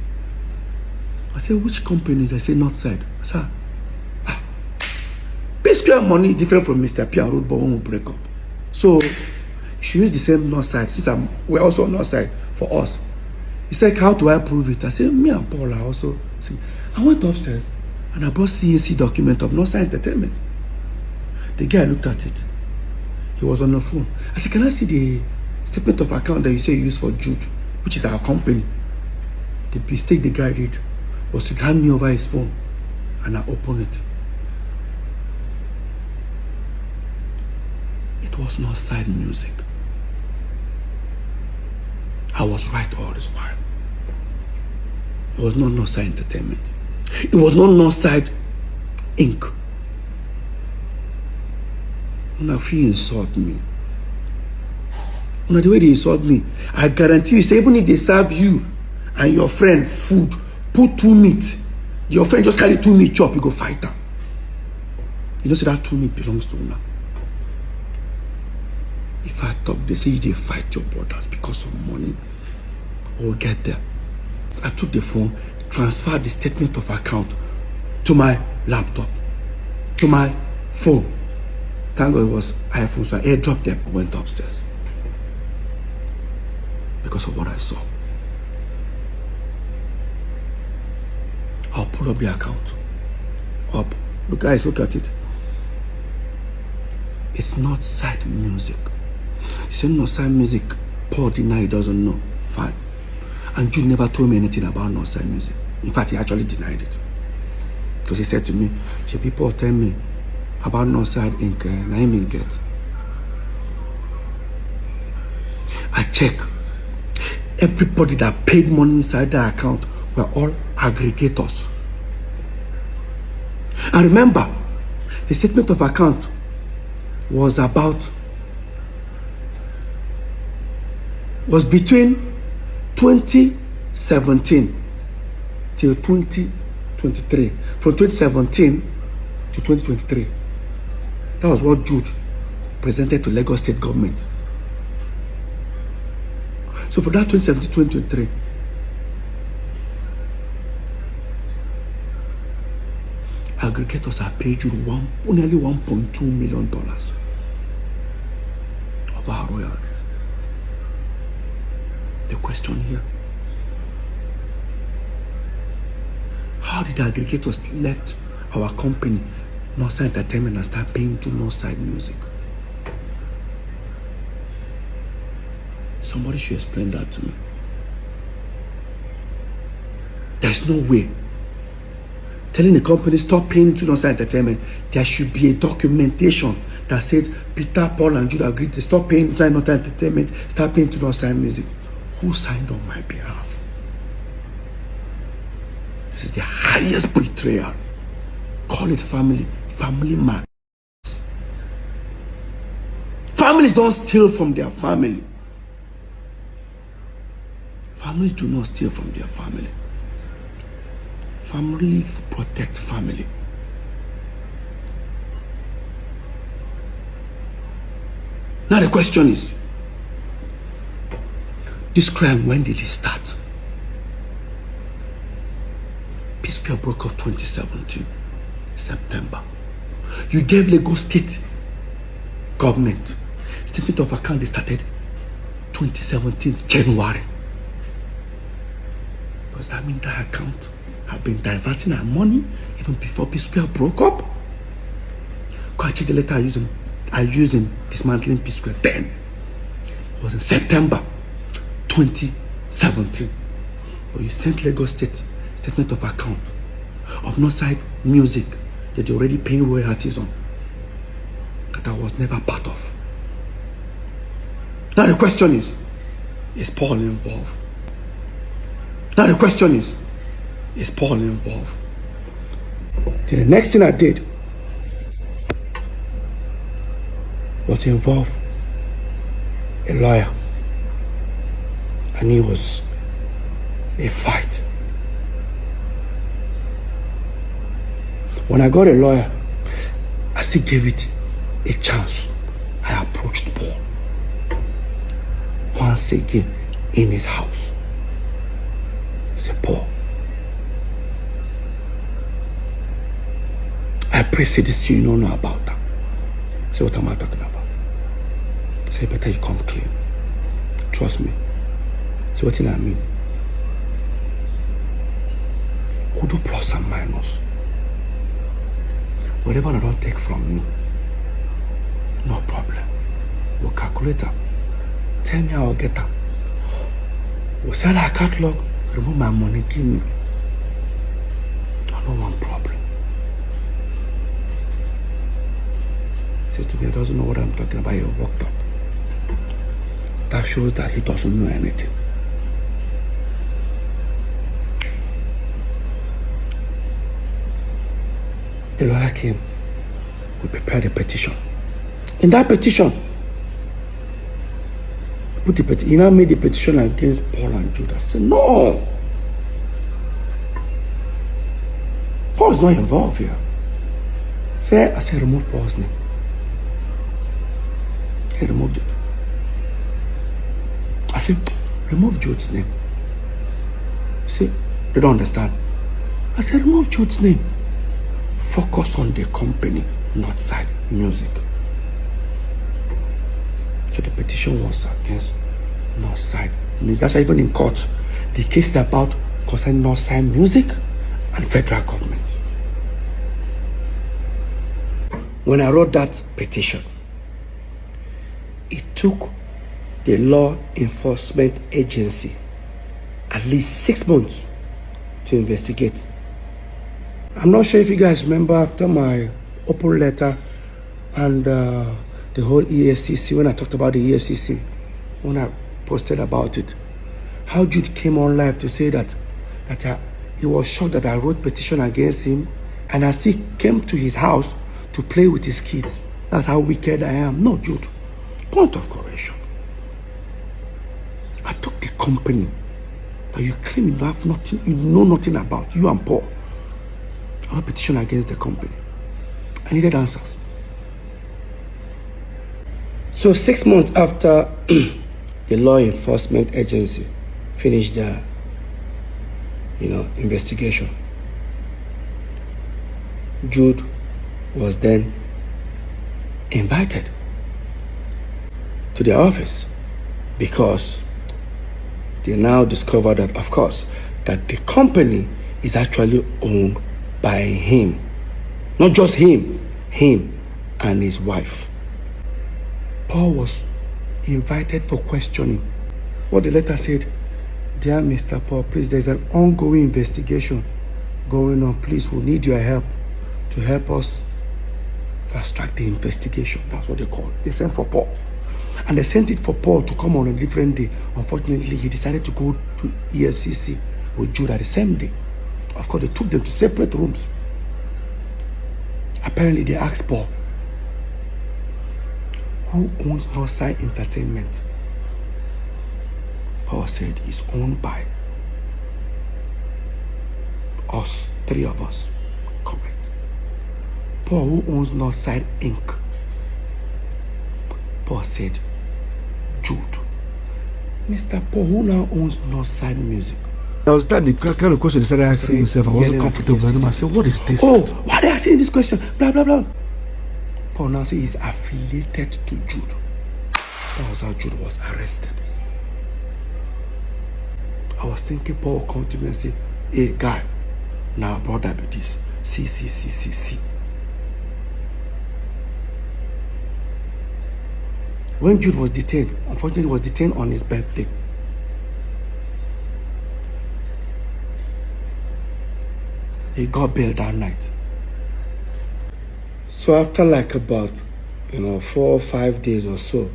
I said, which company? They said, Northside. I said, P Square money is different from Mr. P and Rudeboy when we break up. So, you should use the same Northside, since we're also Northside for us. He said, how do I prove it? I said, me and Paul are also. I went upstairs and I brought CAC document of Northside Entertainment. The guy looked at it. He was on the phone. I said, can I see the statement of account that you say you use for Jude, which is our company? The mistake the guy did was to hand me over his phone, and I opened it. It was Northside Music. I was right all this while. It was not Northside Entertainment. It was not Northside Inc. Now, if you insult me, the way they insult me, I guarantee you, say, even if they serve you and your friend food, put 2 meat, your friend just carry 2 meat chop, you go fight her. You know, say that 2 meat belongs to una. If I talk, they say they fight your brothers because of money. We'll get there. I took the phone, transferred the statement of account to my laptop, to my phone. Thank God it was iPhone, so I airdropped them and went upstairs. Because of what I saw. I'll pull up the account. Up. Look, guys, look at it. It's not side music. He said Northside Music. Paul denied he doesn't know. Fine. And Jude never told me anything about Northside Music. In fact, he actually denied it. Because he said to me, should people tell me about Northside Inc. And I didn't get. I check. Everybody that paid money inside the account were all aggregators. And remember, the statement of account was between 2017 till 2018. 2023. From 2017 to 2023. That was what Jude presented to Lagos State government. So for that 2017 2023, aggregators are paid Jude nearly $1.2 million of our royalties. The question here: how did the aggregators left our company, Northside Entertainment, and start paying to Northside Music? Somebody should explain that to me. There's no way. Telling the company stop paying to Northside Entertainment, there should be a documentation that says Peter, Paul, and Jude agreed to stop paying to Northside Entertainment, start paying to Northside Music. Who signed on my behalf? This is the highest betrayal. Call it family man. Families don't steal from their family. Families do not steal from their family. Family protect family. Now the question is, this crime, when did it start? Peace Square broke up 2017, September. You gave Lagos State government statement of account. They started 2017, January. Does that mean that account have been diverting our money even before Peace Square broke up? Go and check the letter I used in dismantling Peace Square then. It was in September 2017. But you sent Lagos State statement of account of Northside Music that you're already paying royalties on, that I was never part of. Now the question is Paul involved? Now the question is Paul involved? Then the next thing I did was to involve a lawyer. I knew it was a fight. When I got a lawyer, I still gave it a chance. I approached Paul once again in his house. I said, Paul, I pray say this you don't know about that. Say, what am I talking about? Say, better you come clean. Trust me. So what do I mean? Who do plus and minus? Whatever I don't take from me, no problem. We'll calculate that. Tell me how I'll get that. We'll sell our catalog, remove my money, give me. I don't want problem. Say to me, he doesn't know what I'm talking about. He walked up. That shows that he doesn't know anything. The lawyer came. We prepared a petition. In that petition, he now made a petition against Paul and Jude. I said, no. Paul's not involved here. I said, remove Paul's name. He removed it. I said, remove Jude's name. See, they don't understand. I said, remove Jude's name. Focus on the company, Northside Music. So the petition was against Northside Music. That's why even in court, the case is about concerning Northside Music and federal government. When I wrote that petition, it took the law enforcement agency at least 6 months to investigate. I'm not sure if you guys remember after my open letter and the whole EFCC, when I talked about the EFCC, when I posted about it, how Jude came on live to say that he was shocked that I wrote petition against him and I still came to his house to play with his kids. That's how wicked I am. No, Jude. Point of correction. I took the company that you claim you have nothing, you know nothing about, you and Paul. a petition against the company. I needed answers. So 6 months after the law enforcement agency finished their, investigation, Jude was then invited to their office because they now discovered that, of course, that the company is actually owned by him. Not just him and his wife. Paul was invited for questioning. What the letter said, "Dear Mr. Paul, please, there's an ongoing investigation going on. Please, we need your help to help us fast track the investigation." That's what they called. They sent for Paul. And they sent it for Paul to come on a different day. Unfortunately, he decided to go to EFCC with Jude at the same day. Of course, they took them to separate rooms. Apparently, they asked Paul, "Who owns Northside Entertainment?" Paul said, "It's owned by us, 3 of us." Correct. Paul, "Who owns Northside Inc.?" Paul said, "Jude." Mr. Paul, "Who now owns Northside Music?" I was that the kind of question I started asking myself. I wasn't comfortable anymore. I said, "What is this?" "Oh, why are they asking this question? Blah, blah, blah." Paul now said he's affiliated to Jude. That was how Jude was arrested. I was thinking Paul will come to me and say, "Hey, guy, now brother be this. See. When Jude was detained, unfortunately, he was detained on his birthday. He got bail that night. So after like about 4 or 5 days or so,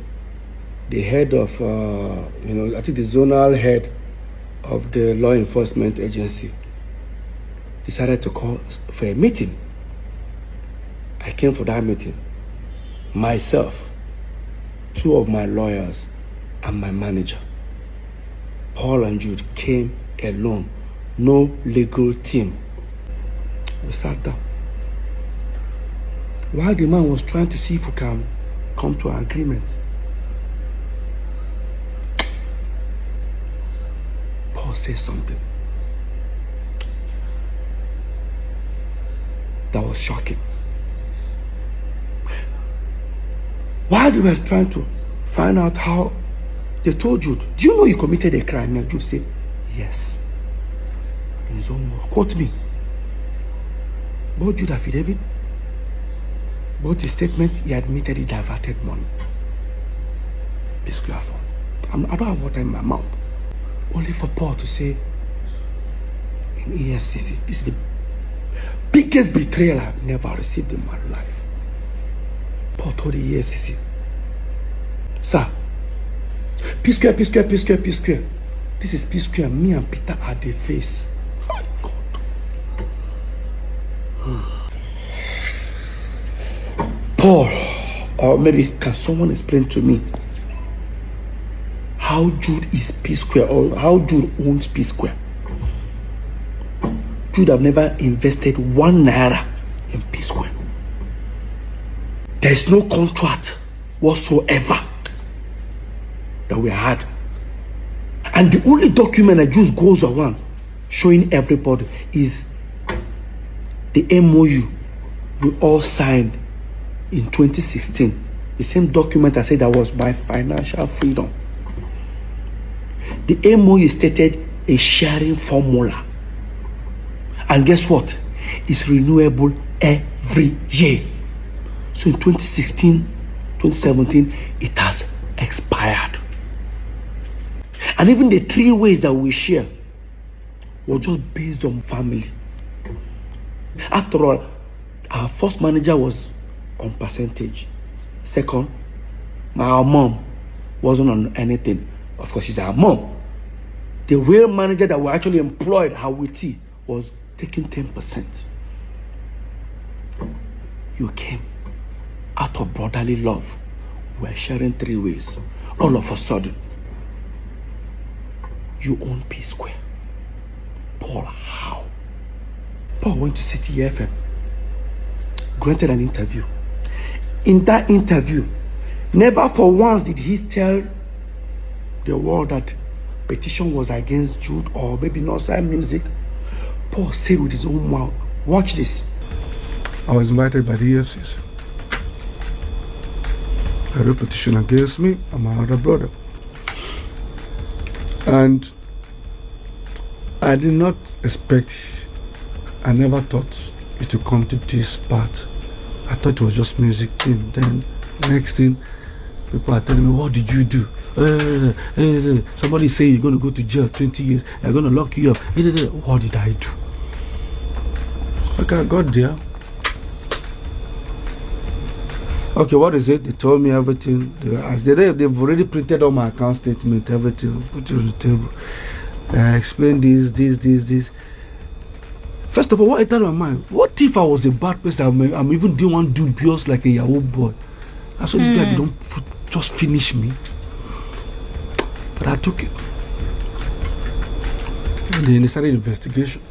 the head of I think the zonal head of the law enforcement agency decided to call for a meeting. I came for that meeting. Myself, 2 of my lawyers, and my manager. Paul and Jude came alone. No legal team. We sat down. While the man was trying to see if we can come to an agreement, Paul said something that was shocking. While they were trying to find out how, they told Jude, "Do you know you committed a crime?" And Jude said, "Yes." In his own word. Quote me. Both Jude affidavit, both his statement, he admitted he diverted money. Disclaimer. I don't have water in my mouth. Only for Paul to say in EFCC, "This is the biggest betrayal I've never received in my life." Paul told the EFCC, "Sir, P square. This is P square. Me and Peter are the face." Oh God. Paul, or maybe can someone explain to me how Jude is P square, or how Jude owns P square? Jude have never invested 1 naira in P square. There is no contract whatsoever that we had. And the only document that just goes around showing everybody is the MOU we all signed in 2016. The same document I said that was my financial freedom. The MOU stated a sharing formula. And guess what? It's renewable every year. So in 2016, 2017, it has expired. And even the 3 ways that we share were just based on family. After all, our first manager was on percentage. Second, our mom wasn't on anything. Of course, she's our mom. The real manager that we actually employed, Hawiti, was taking 10%. You came out of brotherly love. We're sharing 3 ways. All of a sudden, you own P Square. Paul, how? Paul went to City FM, granted an interview. In that interview, never for once did he tell the world that petition was against Jude or maybe Northside Music. Paul said with his own mouth, watch this. I was invited by the EFCC. A wrote petition against me and my other brother. And I did not expect, I never thought it would come to this part. I thought it was just music thing. Then next thing, people are telling me, what did you do? Somebody say you're going to go to jail 20 years. They're going to lock you up. What did I do? Okay, I got there. Okay, what is it? They told me everything. They've already printed on my account statement, everything. Put it on the table. Explain this. First of all, what entered my mind? What if I was a bad person? I'm even doing one dubious like a Yahoo boy. I saw this guy don't just finish me. But I took it. And then they started investigation.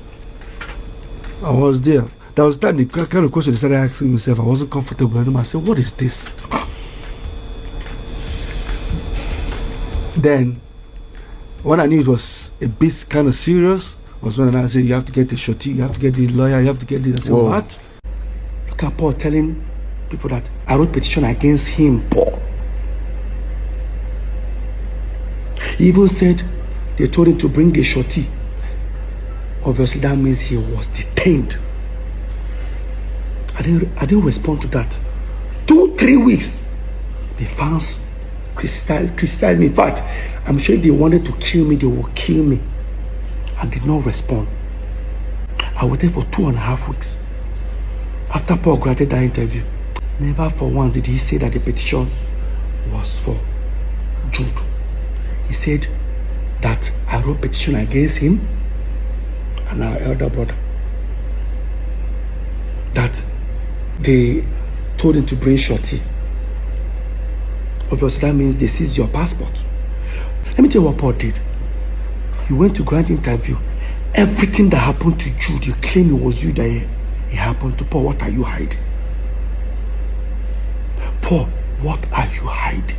I was there. That was that the kind of question I started asking myself. I wasn't comfortable anymore. I said, what is this? Then, when I knew it was a bit kind of serious, was when I said, you have to get a shorty, you have to get the lawyer, you have to get this. I said, what? Look at Paul telling people that I wrote petition against him, Paul. He even said they told him to bring a shorty. Obviously, that means he was detained. I didn't respond to that. 2-3 weeks, the fans criticized me. In fact, I'm sure if they wanted to kill me, they would kill me. I did not respond. I was there for 2.5 weeks. After Paul granted that interview, never for once did he say that the petition was for Jude. He said that I wrote petition against him and our elder brother. That they told him to bring shorty. Obviously, that means they seized your passport. Let me tell you what Paul did. He went to grant interview. Everything that happened to Jude, you claim it was you that it happened to. Paul, what are you hiding? Paul, what are you hiding?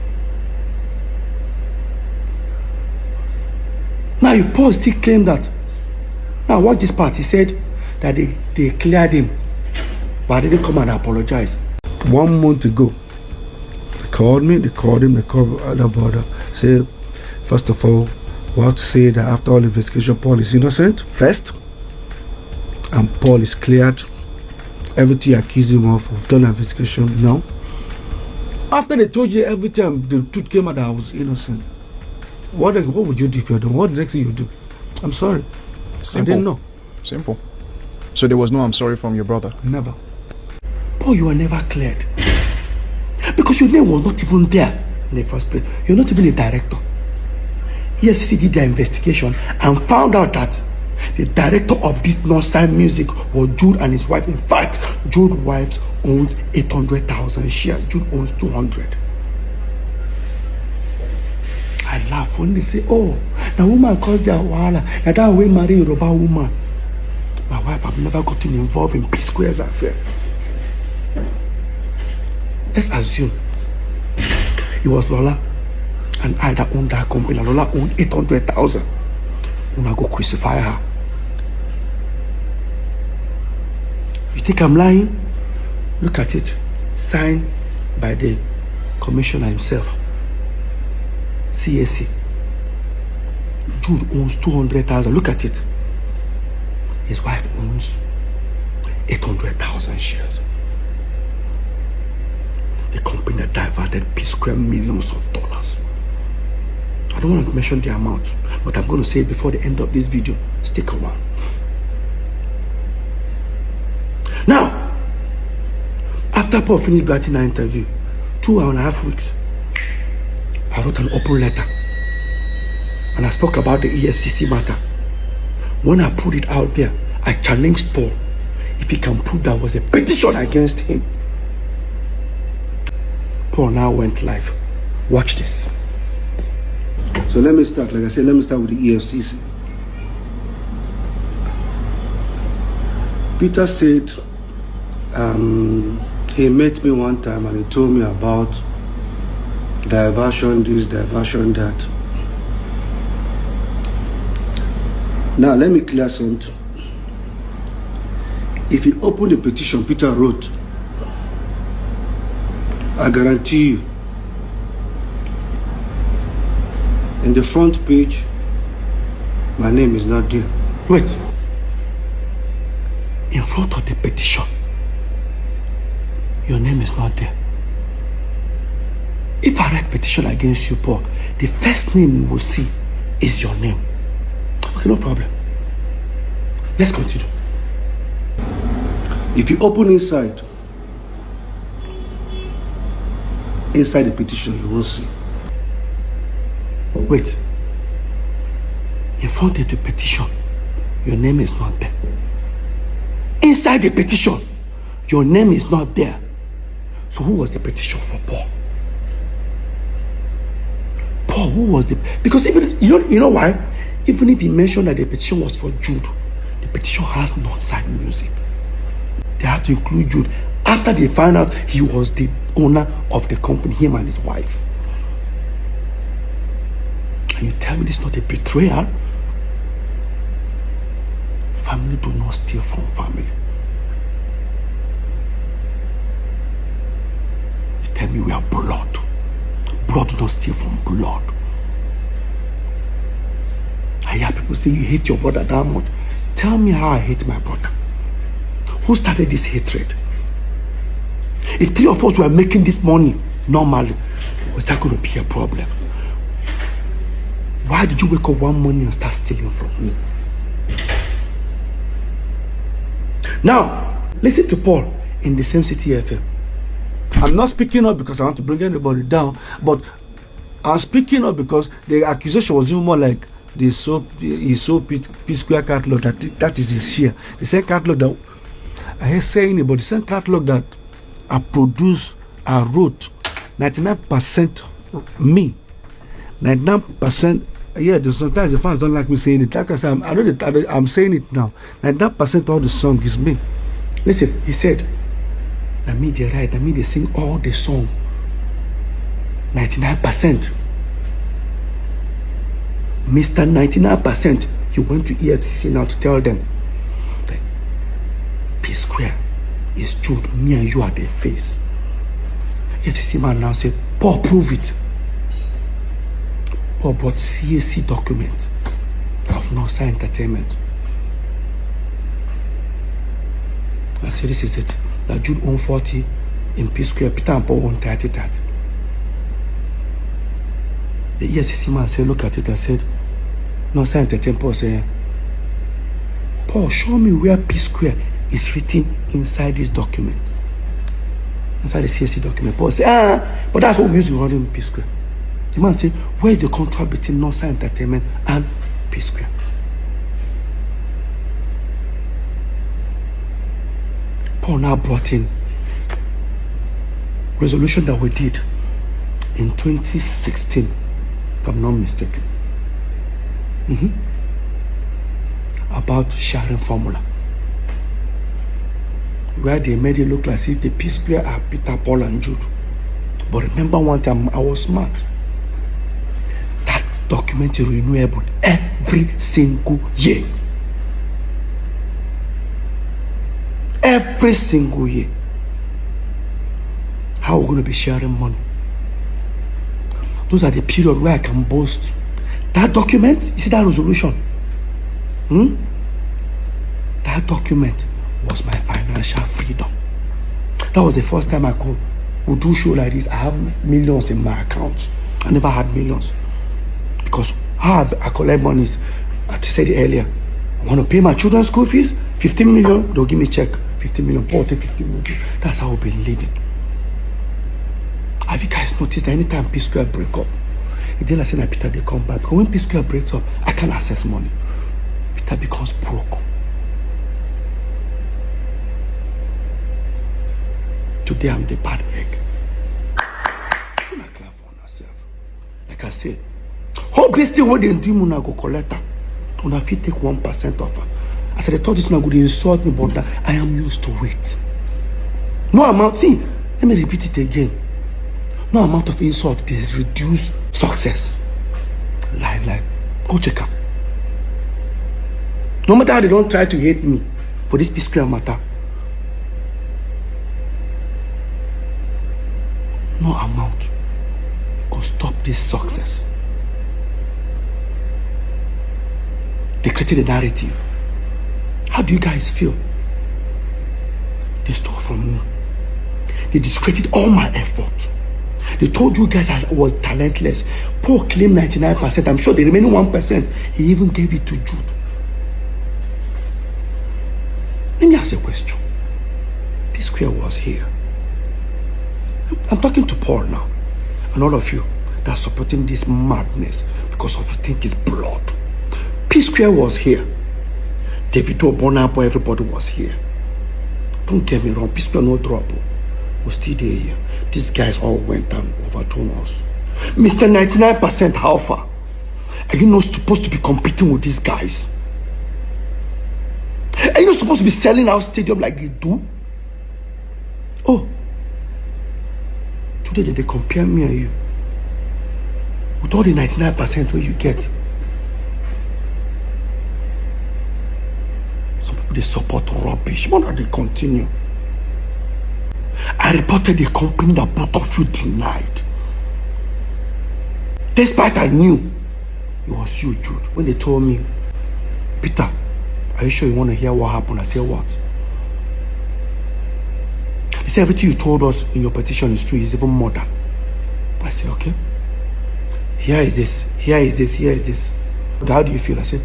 Now, Paul still claimed that. Now, watch this part. He said that they cleared him, but they didn't come and apologize. 1 month ago, they called me, they called him, they called other brother. Say, first of all, we have to say that after all investigation, Paul is innocent, first, and Paul is cleared. Everything you accuse him of, we've done an investigation, no. After they told you every time the truth came out that I was innocent, what would you do if you're done? What the next thing you do? I'm sorry. Simple. I didn't know. Simple. So there was no I'm sorry from your brother? Never. Paul, you were never cleared. Because your name was not even there in the first place. You're not even a director. EFCC did their investigation and found out that the director of this Northside Music was Jude and his wife. In fact, Jude's wife owns 800,000 shares. Jude owns 200. I laugh when they say, oh, the woman caused their wahala. That way marry a Yoruba woman. My wife have never gotten involved in P Square's affair. Let's assume it was Lola and I that owned that company. And Lola owned 800,000. I'm gonna go crucify her. You think I'm lying? Look at it. Signed by the commissioner himself. CAC. Jude owns 200,000. Look at it. His wife owns 800,000 shares. The company diverted P Square millions of dollars. I don't want to mention the amount, but I'm going to say it before the end of this video. Stick around. Now, after Paul finished granting our interview, 2.5 weeks, I wrote an open letter and I spoke about the EFCC matter. When I put it out there, I challenged Paul if he can prove there was a petition against him. Paul now went live. Watch this. So let me start, like I said, let me start with the EFCC. Peter said he met me one time and he told me about diversion this, diversion that. Now let me clear something. If you open the petition Peter wrote, I guarantee you, in the front page, my name is not there. Wait. In front of the petition, your name is not there. If I write petition against you, Paul, the first name you will see is your name. Okay, no problem. Let's continue. If you open inside the petition, you will see. Wait. In front of the petition, your name is not there. Inside the petition, your name is not there. So who was the petition for Paul? Paul, who was the... Because even, you know why? Even if he mentioned that the petition was for Jude, the petition has not signed music. They had to include Jude after they found out he was the owner of the company, him and his wife. And you tell me this is not a betrayal? Family do not steal from family. You tell me we are blood. Blood do not steal from blood. I hear people say you hate your brother that much. Tell me how I hate my brother. Who started this hatred? If three of us were making this money normally, was that going to be a problem? Why did you wake up one morning and start stealing from me? Now, listen to Paul in the same City FM. I'm not speaking up because I want to bring anybody down, but I'm speaking up because the accusation was even more like he sold P-Square catalog, that is his share. The same catalog that I hear saying it, but the same catalog that I produced, I wrote, 99% me, 99%. Yeah, sometimes the fans don't like me saying it. Like I said, I know that I'm saying it now. 99% of the song is me. Listen, he said, that me they write, that me they sing all the song. 99%. Mr. 99%, you went to EFCC now to tell them that P-Square is Jude, me and you are the face. EFCC man now said, Paul, prove it. Paul brought CAC document of Northside Entertainment. I said, this is it. That Jude owned 40 in P-Square, Peter and Paul owned 30 that. The EFCC man said, look at it and said, Northside Entertainment. Paul said, Paul, show me where P-Square is written inside this document. Inside the CAC document. Paul said, but that's what we use to run in P-Square. The man said, where is the contract between Northside Entertainment and P-Square? Paul now brought in resolution that we did in 2016, if I'm not mistaken, about sharing formula, where they made it look like if the P-Square are Peter, Paul and Jude. But remember one time, I was smart. That document is renewable every single year. Every single year. How are we going to be sharing money? Those are the period where I can boast. That document, you see that resolution? That document was my financial freedom. That was the first time I would do show like this. I have millions in my account. I never had millions. Because how I collect money is, I said it earlier, I want to pay my children's school fees, 15 million, they'll give me a check, 15 million, Paul take 15 million. That's how we've been living. Have you guys noticed that anytime P-Square break up, it didn't like say that Peter they come back. Because when P-Square breaks up, I can't access money. Peter becomes broke. Today I'm the bad egg. I'm not clap for myself. Like I said, hope this thing what they do, Muna go collect her. Una fit take 1% of her. I said, I thought this man would insult me, but I am used to it. No amount, see, let me repeat it again. No amount of insult is reduce success. Lie. Go check out. No matter how they don't try to hate me for this P-Square matter, no amount could stop this success. They created a narrative. How do you guys feel? They stole from me. They discredited all my effort. They told you guys I was talentless. Paul claimed 99%. I'm sure the remaining 1%, he even gave it to Jude. Let me ask you a question. P-Square was here. I'm talking to Paul now. And all of you that are supporting this madness because of you think it's blood. P-Square was here. Davido, Bonapo, everybody was here. Don't get me wrong. P-Square no trouble. We're still there here. These guys all went and overthrown us. Mr. 99% how far? Are you not supposed to be competing with these guys? Are you not supposed to be selling out stadium like they do? Oh. Today they compare me and you. With all the 99% where you get. Some people they support rubbish. Why not they continue? I reported a company that both of you denied. Despite I knew it was you, Jude. When they told me, Peter, are you sure you want to hear what happened? I said, what? They said, everything you told us in your petition is true. It's even more than. I said, okay. Here is this. Here is this. Here is this. How do you feel? I said,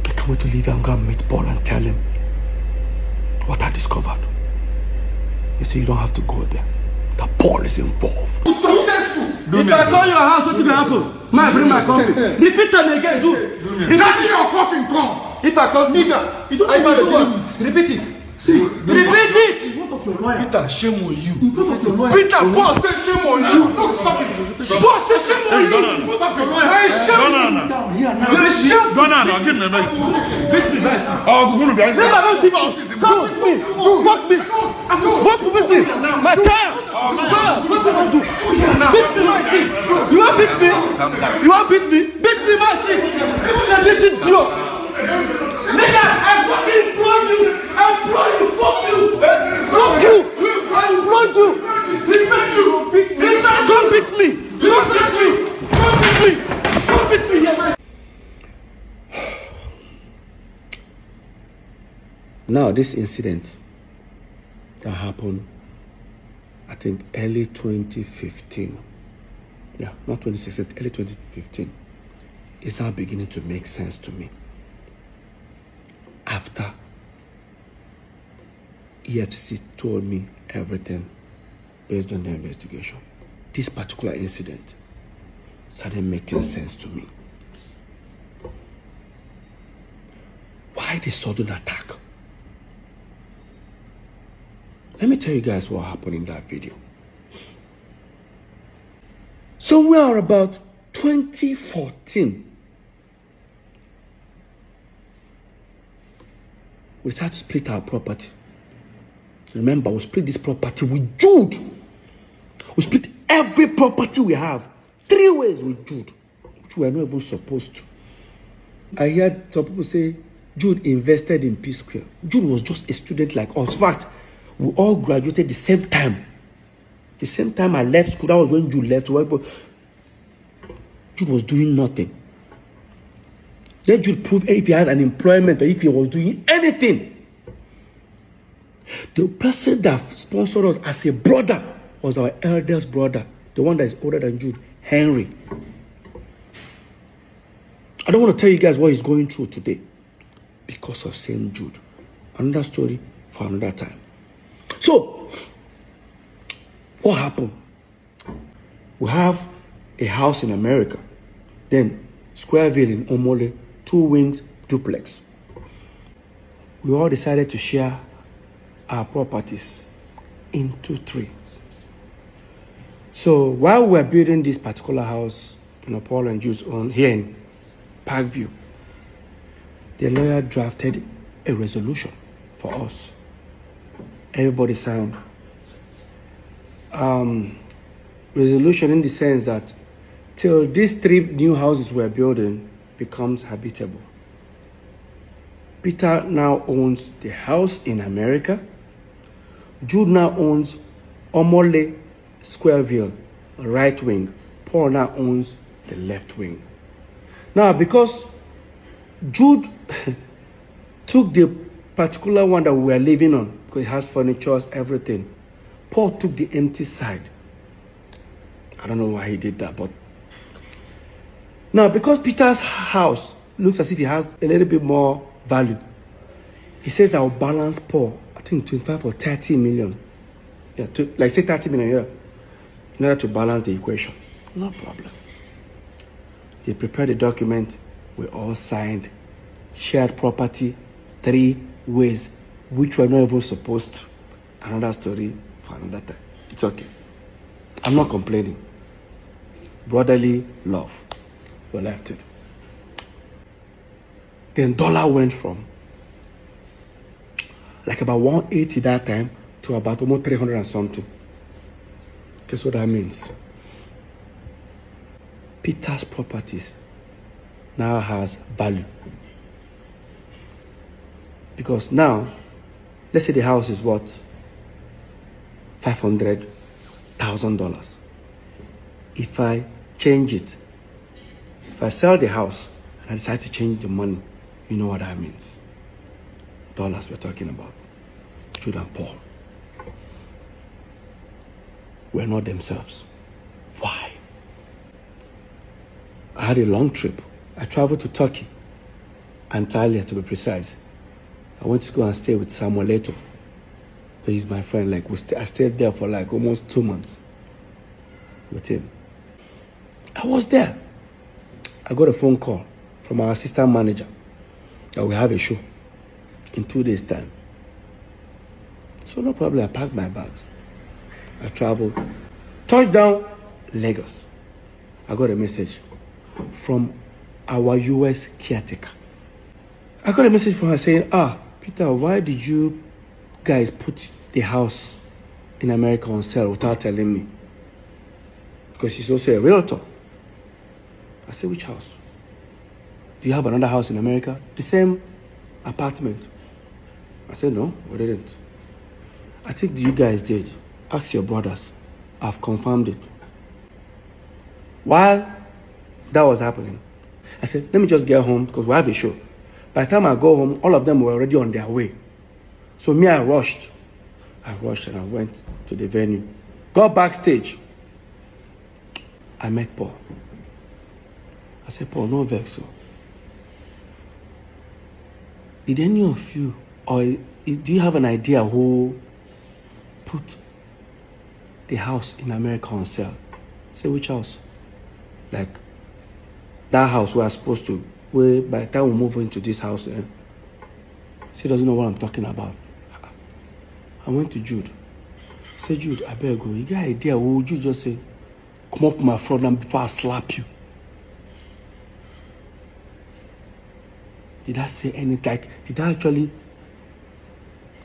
I can't wait to leave and go and meet Paul and tell him what I discovered. He said, you don't have to go there. That Paul is involved. Successful. If I call your house, what will happen? Man, bring my coffee. Repeat them again, Jude. Daddy, your coffin come. If I call Nigga, you don't have to do it. Repeat it. See, Repeat it. in front of your lawyer. Peter, shame on you. In front of your lawyer. Peter, boss say shame on you. No, stop it. Boss say shame on you. In front of your lawyer. Hey, shame on you. Down here now. You shame. Go now, give me a mic. Beat me, guys. Oh, go behind me. Never beat me. Come with me. Fuck me. Fuck with me. My child. What do you want to do? Beat me, my see. You want beat me? You want beat me? Beat me, my see. Even this idiot. Nigga, I fucking implore you. I implore you. Fuck you. Fuck you. I implore you. Respect you. Beat me. Don't beat me. Don't beat me. Don't beat me. Don't beat me. Yes, Now, this incident that happened, I think, early 2015. Yeah, not 2016, early 2015. Is now beginning to make sense to me. After EFCC told me everything based on the investigation, this particular incident started making sense to me. Why the sudden attack? Let me tell you guys what happened in that video. So we are about 2014. We started to split our property. Remember, we split this property with Jude. We split every property we have 3 ways with Jude, which we are not even supposed to. I heard some people say Jude invested in P-Square. Jude was just a student like us. In fact, we all graduated the same time. The same time I left school, that was when Jude left. Jude was doing nothing. Let Jude prove if he had an employment or if he was doing anything. The person that sponsored us as a brother was our eldest brother, the one that is older than Jude, Henry. I don't want to tell you guys what he's going through today because of St. Jude. Another story for another time. So, what happened? We have a house in America, then Squareville in Omole, 2 wings duplex. We all decided to share our properties into 3. So while we were building this particular house, Paul and Jude's own here in Parkview, the lawyer drafted a resolution for us. Everybody signed. Resolution in the sense that till these 3 new houses we're building becomes habitable. Peter now owns the house in America. Jude now owns Omole Squareville, right wing. Paul now owns the left wing. Now, because Jude took the particular one that we were living on, because it has furniture, everything, Paul took the empty side. I don't know why he did that, but now because Peter's house looks as if it has a little bit more value, he says I'll balance Paul, I think 25 or 30 million. Yeah, like say 30 million here, in order to balance the equation. No problem. They prepared the document, we all signed, shared property 3 ways, which we're not even supposed to. Another story for another time. It's okay. I'm not complaining. Brotherly love. We left it. Then dollar went from like about 180 that time to about almost 300 and something. Guess what that means? Peter's properties now has value. Because now, let's say the house is what? $500,000. If I change it, if I sell the house and I decide to change the money, you know what that means. Dollars we're talking about. Jude and Paul were not themselves. Why? I had a long trip. I traveled to Turkey, Antalya to be precise. I went to go and stay with Samuel Leto. He's my friend. Like I stayed there for like almost 2 months with him. I was there. I got a phone call from our assistant manager that we have a show in 2 days' time. So no problem. I packed my bags. I traveled. Touchdown, Lagos. I got a message from our US caretaker. I got a message from her saying, Peter, why did you guys put the house in America on sale without telling me? Because she's also a realtor. I said, which house? Do you have another house in America? The same apartment. I said, no, we didn't. I think you guys did. Ask your brothers. I've confirmed it. While that was happening, I said, let me just get home because we have a show. By the time I go home, all of them were already on their way. So me, I rushed and I went to the venue. Got backstage. I met Paul. I said, Paul, no vex. Did any of you, or do you have an idea who put the house in America on sale? I said, which house? Like, that house we are supposed to, where by the time we move into this house, she doesn't know what I'm talking about. I went to Jude. I said, Jude, I better go. You got an idea? What would you just say? Come up my front and before I slap you. Did I say anything? Like, did I actually?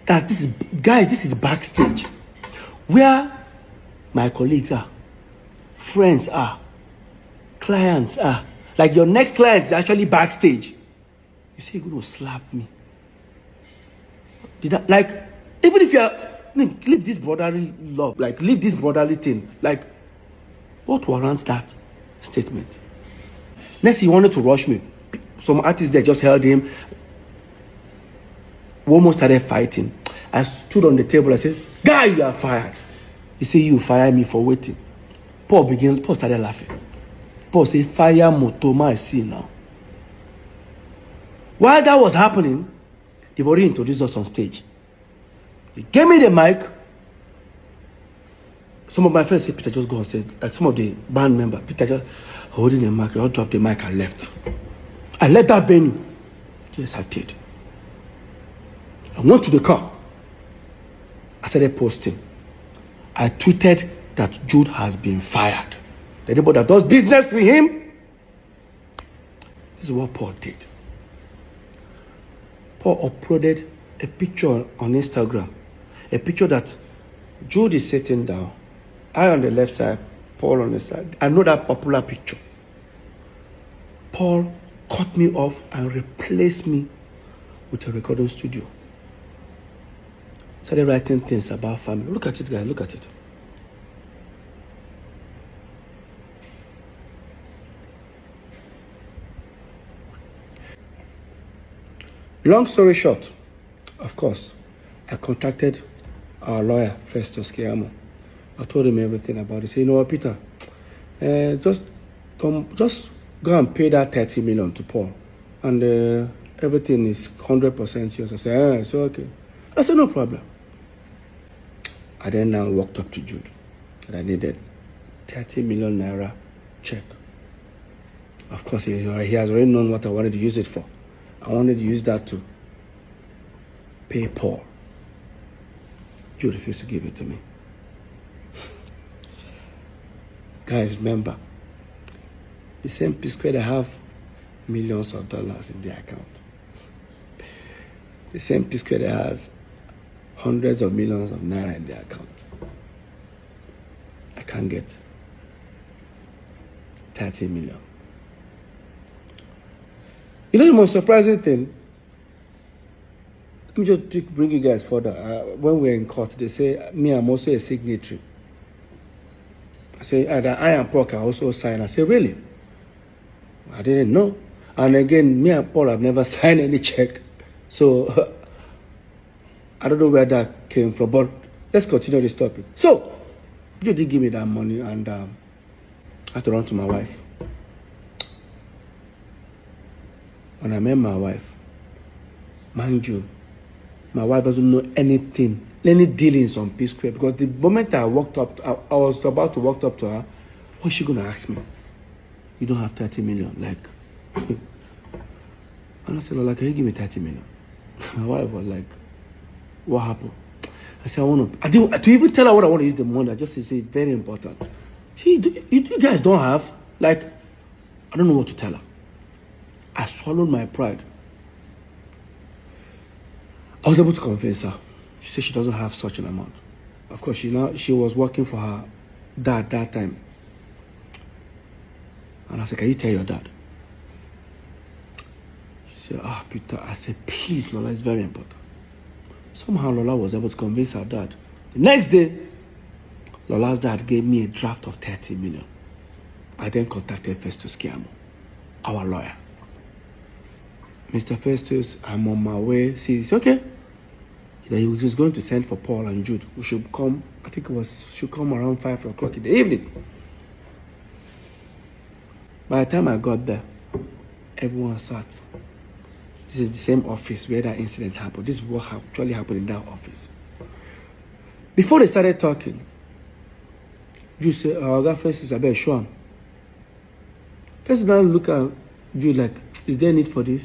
That this is, guys, this is backstage. Where my colleagues are, friends are, clients are. Like your next client is actually backstage. You say you're going to slap me. Did I, like, even if you're, leave this brotherly love, like, leave this brotherly thing. Like, what warrants that statement? Next, he wanted to rush me. Some artists there just held him. We almost started fighting. I stood on the table. I said, guy, you are fired. He said, you fire me for waiting. Paul started laughing. Paul said, fire Motoma, I see now. While that was happening, they've already introduced us on stage. They gave me the mic. Some of my friends said, Peter, just go on stage. Like some of the band members, Peter just holding the mic. I just dropped the mic and left. I left that venue. Yes, I did. I went to the car. I started posting. I tweeted that Jude has been fired. Anybody that does business with him, this is what Paul did. Paul uploaded a picture on Instagram. A picture that Jude is sitting down. I on the left side, Paul on the side. I know that popular picture. Paul cut me off and replaced me with a recording studio. Started writing things about family. Look at it, guys. Look at it. Long story short, of course, I contacted our lawyer, Festus Kiamo. I told him everything about it. He said, you know what, Peter, just go and pay that 30 million to Paul. And everything is 100% yours. I said, it's okay. I said, no problem. I then now walked up to Jude and I needed 30 million naira check. Of course, he has already known what I wanted to use it for. I wanted to use that to pay Paul. Jude refused to give it to me. Guys, remember, the same P Square that have millions of dollars in their account. The same P Square that has hundreds of millions of naira in their account. I can't get 30 million. You know the most surprising thing? Let me just bring you guys further. When we're in court, they say, me, I'm also a signatory. I say, that I and Paul can also sign. I say, really? I didn't know. And again, me and Paul have never signed any check. So, I don't know where that came from, but let's continue this topic. So, you did give me that money, and I had to run to my wife. When I met my wife, mind you, my wife doesn't know anything, any dealings on P Square, because the moment I walked up, I was about to walk up to her, what's she going to ask me? You don't have 30 million, like. And I said, like, can you give me 30 million? My wife was like, what happened? I said, to even tell her what I want to use the money, I just say, very important. See, you guys don't have, like, I don't know what to tell her. I swallowed my pride. I was able to convince her. She said she doesn't have such an amount. Of course, she was working for her dad that time. And I said, can you tell your dad? She said, Peter. I said, please, Lola, it's very important. Somehow Lola was able to convince her dad. The next day, Lola's dad gave me a draft of 30 million. I then contacted Festus Kiamo, our lawyer. Mr. Festus, I'm on my way. See, it's okay. He was going to send for Paul and Jude. We should come, I think should come around 5 o'clock in the evening. By the time I got there, everyone sat. This is the same office where that incident happened. This is what actually happened in that office. Before they started talking, Jude said, I got Festus, I better show him. Festus now look at Jude like, is there a need for this?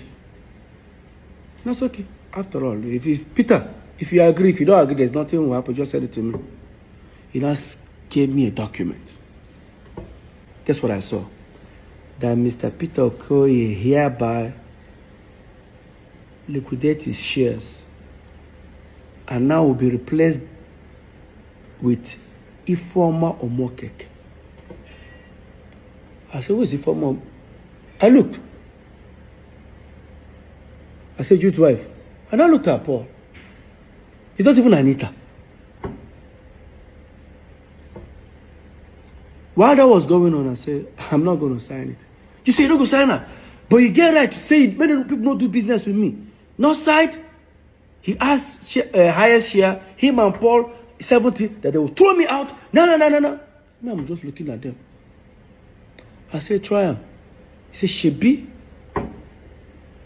That's okay. After all, Peter, if you agree, if you don't agree, there's nothing will happen. Just send it to me. He just gave me a document. Guess what I saw? That Mr. Peter Okoye hereby liquidate his shares and now will be replaced with Ifeoma Omokeke. I said, who's Ifeoma? I looked. I said, Jude's wife. And I looked at Paul. He's not even Anita. While that was going on, I said, I'm not going to sign it. You say, you don't go sign it. But you get right to say, many people don't do business with me. North side, he asked highest share, him and Paul, 70, that they will throw me out. No. No, I'm just looking at them. I said, try him. He said, Shebi,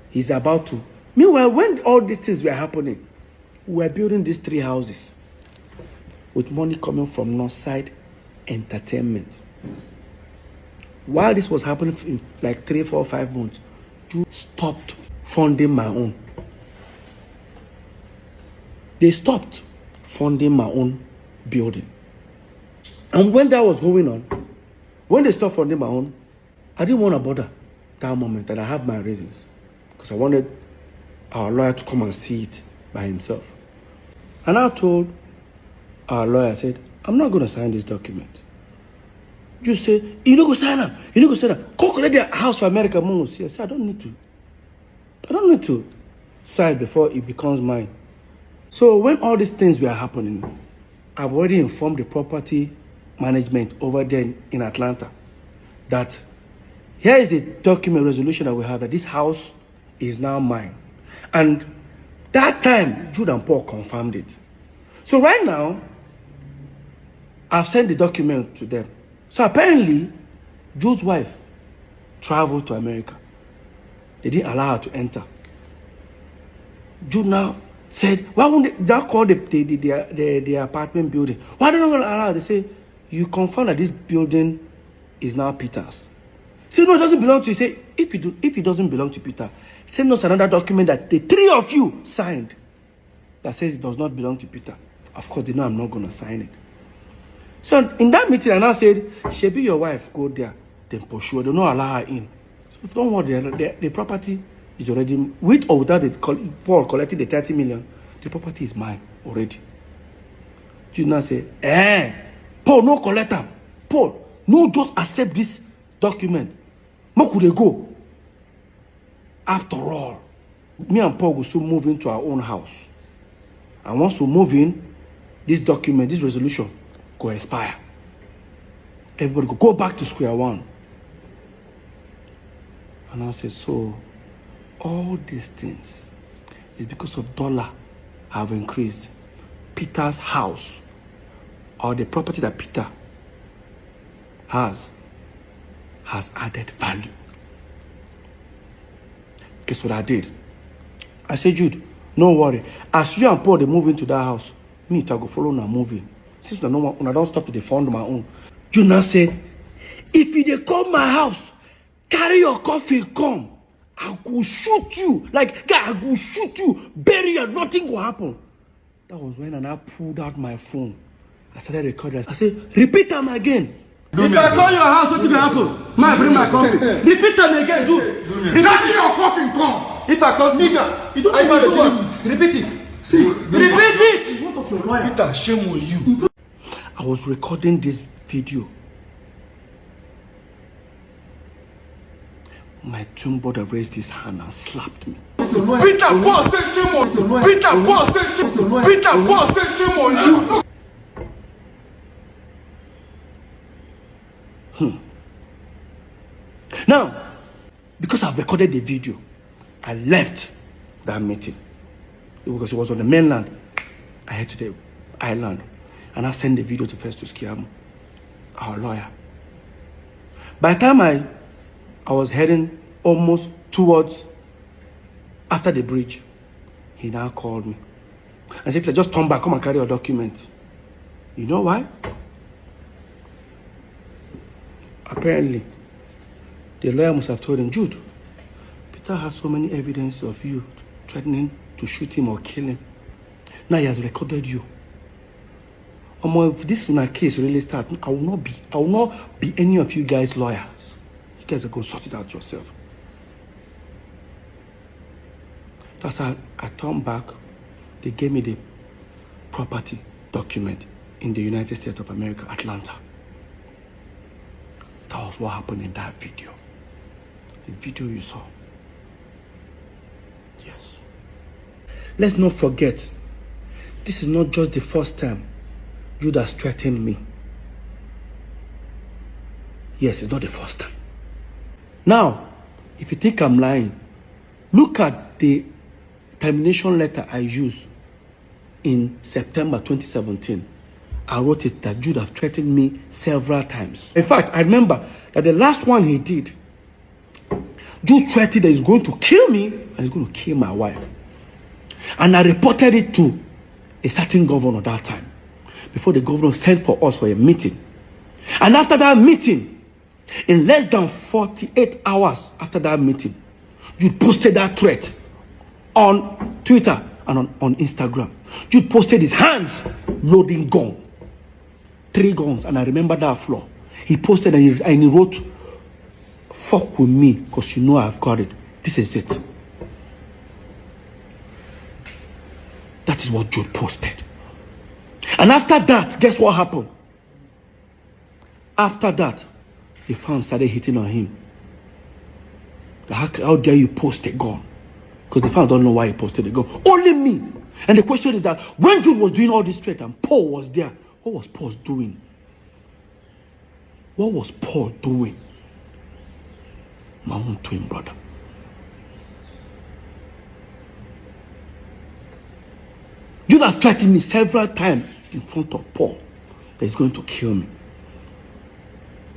he's about to. Meanwhile, when all these things were happening, we were building these 3 houses with money coming from Northside Entertainment. While this was happening in like 3, 4, 5 months, Jude stopped funding my own. They stopped funding my own building. And when that was going on, when they stopped funding my own, I didn't want to bother that moment, and I have my reasons. Because I wanted our lawyer to come and see it by himself. And I told our lawyer, I said, I'm not going to sign this document. Jude said, you don't go sign them. You don't go sign them. Go collect their house for America. Mom was here. I said, I don't need to. I don't need to sign before it becomes mine. So when all these things were happening, I've already informed the property management over there in Atlanta that here is a document resolution that we have that this house is now mine. And that time, Jude and Paul confirmed it. So right now, I've sent the document to them. So apparently, Jude's wife traveled to America. They didn't allow her to enter. Jude now said, why won't they call the apartment building? Why don't they allow her? They say, you confirm that this building is now Peter's. Say, no, it doesn't belong to you. Say, if it doesn't belong to Peter, send us another document that the three of you signed that says it does not belong to Peter. Of course, they know I'm not going to sign it. So in that meeting, I now said, Shebi, your wife, go there, then pursue her. They don't allow her in. So don't worry, the property is already, with or without Paul collecting the 30 million, the property is mine already. You now say, Paul, no collect them. Paul, no just accept this document. Where could they go? After all, me and Paul will soon move into our own house. And once we move in, this document, this resolution, go expire. Everybody go back to square one. And I said, so all these things is because of dollar have increased. Peter's house, or the property that Peter has added value. Guess what I did? I said, Jude, no worry. As you and Paul they move into that house, me I go follow na moving. Since I don't stop to fund my own. Jude now said, if you dey come my house, carry your coffin come. I go shoot you. Like, guy, I go shoot you. Bury you. Nothing will happen. That was when I pulled out my phone. I started recording. I said, repeat them again. If I call your house, what will happen? Man, bring my coffin. Repeat them again, Jude. Carry your coffin come. If I call Nigga, you don't know what. Repeat it. See, repeat it. What of your lawyer? Peter, shame on you. I was recording this video. My twin brother raised his hand and slapped me. Peter, Paul said shame on you. Peter, Paul said shame on you. Peter, Paul said shame on you. Now, because I've recorded the video, I left that meeting. Because it was on the mainland. I head to the island. And I sent the video to Festus Kiamu, our lawyer. By the time I was heading almost towards after the bridge, he now called me and said, just turn back, come and carry your document. You know why? Apparently, the lawyer must have told him, Jude, Peter has so many evidence of you threatening to shoot him or kill him. Now he has recorded you. If this case really starts, I will not be any of you guys' lawyers. You guys are going to sort it out yourself. That's how I turned back. They gave me the property document in the United States of America, Atlanta. That was what happened in that video. The video you saw. Yes. Let's not forget, this is not just the first time Jude has threatened me. Yes, it's not the first time. Now, if you think I'm lying, look at the termination letter I used in September 2017. I wrote it that Jude have threatened me several times. In fact, I remember that the last one he did, Jude threatened that he's going to kill me and he's going to kill my wife. And I reported it to a certain governor that time, before the governor sent for us for a meeting. And after that meeting, in less than 48 hours after that meeting, Jude posted that threat on Twitter and on Instagram. Jude posted his hands loading gun. 3 guns, and I remember that floor. He posted and he wrote, fuck with me, because you know I've got it. This is it. That is what Jude posted. And after that, guess what happened? After that, the fans started hitting on him. How dare you post a gun? Because the fans don't know why he posted a gun. Only me. And the question is that when Jude was doing all this threat and Paul was there, what was Paul doing? What was Paul doing? My own twin brother. Jude has threatened me several times in front of Paul that he's going to kill me.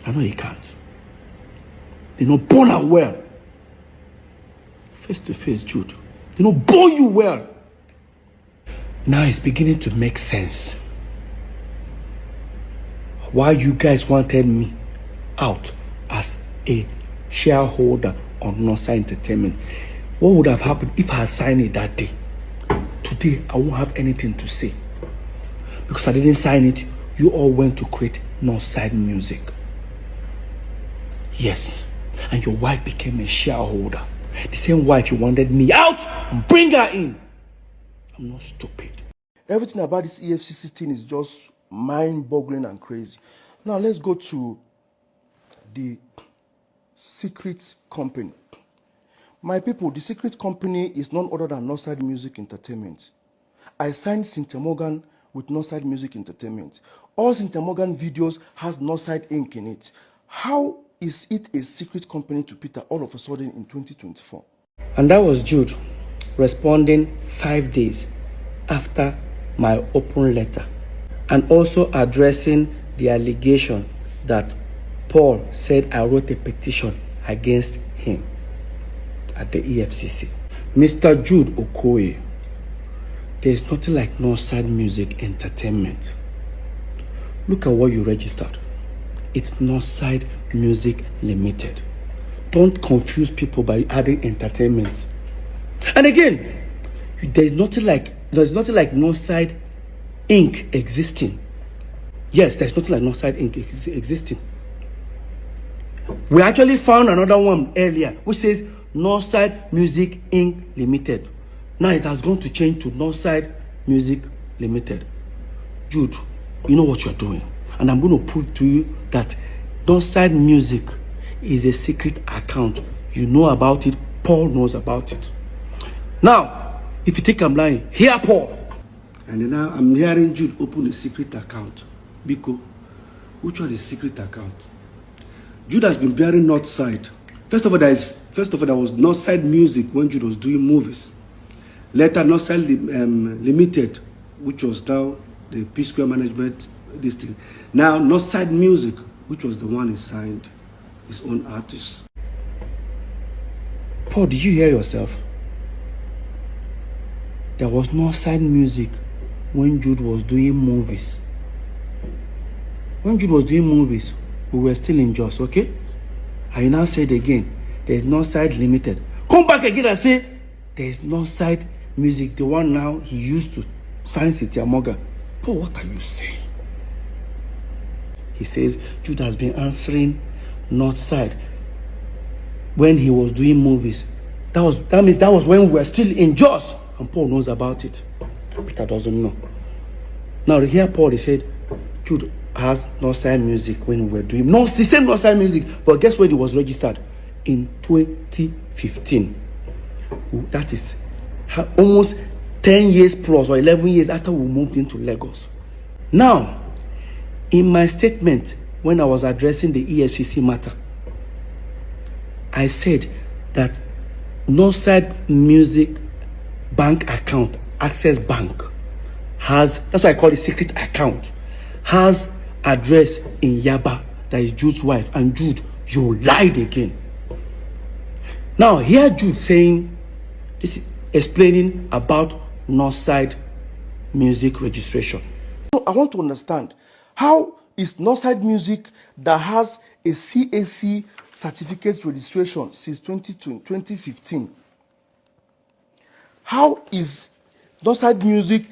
I know he can't. They know born and well. Face to face, Jude. They know born you well. Now it's beginning to make sense. Why you guys wanted me out as a shareholder on Northside Entertainment. What would have happened if I had signed it that day? Today, I won't have anything to say. Because I didn't sign it, you all went to create Northside Music. Yes. And your wife became a shareholder. The same wife you wanted me out, bring her in. I'm not stupid. Everything about this EFCC thing is just mind-boggling and crazy. Now let's go to the secret company. My people, the secret company is none other than Northside Music Entertainment. I signed Cynthia Morgan with Northside Music Entertainment. All Cynthia Morgan videos has Northside Inc. in it. How is it a secret company to Peter all of a sudden in 2024? And that was Jude responding 5 days after my open letter and also addressing the allegation that Paul said I wrote a petition against him at the EFCC. Mr. Jude Okoye, there is nothing like Northside Music Entertainment. Look at what you registered. It's Northside Music Limited. Don't confuse people by adding entertainment. And again, there's nothing like Northside Inc. existing. Yes, there's nothing like Northside Inc. existing. We actually found another one earlier which says Northside Music Inc. Limited. Now it has gone to change to Northside Music Limited. Jude, you know what you're doing. And I'm going to prove to you that Northside Music is a secret account. You know about it. Paul knows about it. Now, if you think I'm lying, hear Paul. And now I'm hearing Jude open a secret account. Biko, which one is secret account? Jude has been bearing Northside. First of all, there was Northside Music when Jude was doing movies. Later, Northside Limited, which was now the P Square Management, this thing. Now, Northside Music, which was the one he signed his own artist. Paul, did you hear yourself? There was Northside Music when Jude was doing movies. When Jude was doing movies, we were still in Jos, okay? I now said again, there is Northside Limited. Come back again and say, there is Northside Music, the one now he used to sign Cynthia Morgan. Paul, what are you saying? He says Jude has been answering Northside when he was doing movies. That means that was when we were still in Jos, and Paul knows about it. Peter doesn't know. Now here Paul, he said Jude has Northside Music when we were doing the same Northside Music, but guess when it was registered? In 2015. That is almost 10 years plus or 11 years after we moved into Lagos. Now, in my statement when I was addressing the EFCC matter, I said that Northside Music bank account, Access Bank, has, that's why I call it secret account, has address in Yaba, that is Jude's wife. And Jude, you lied again. Now here Jude saying, this is explaining about Northside Music registration. I want to understand, how is Northside Music that has a CAC certificate registration since 2015? How is Northside Music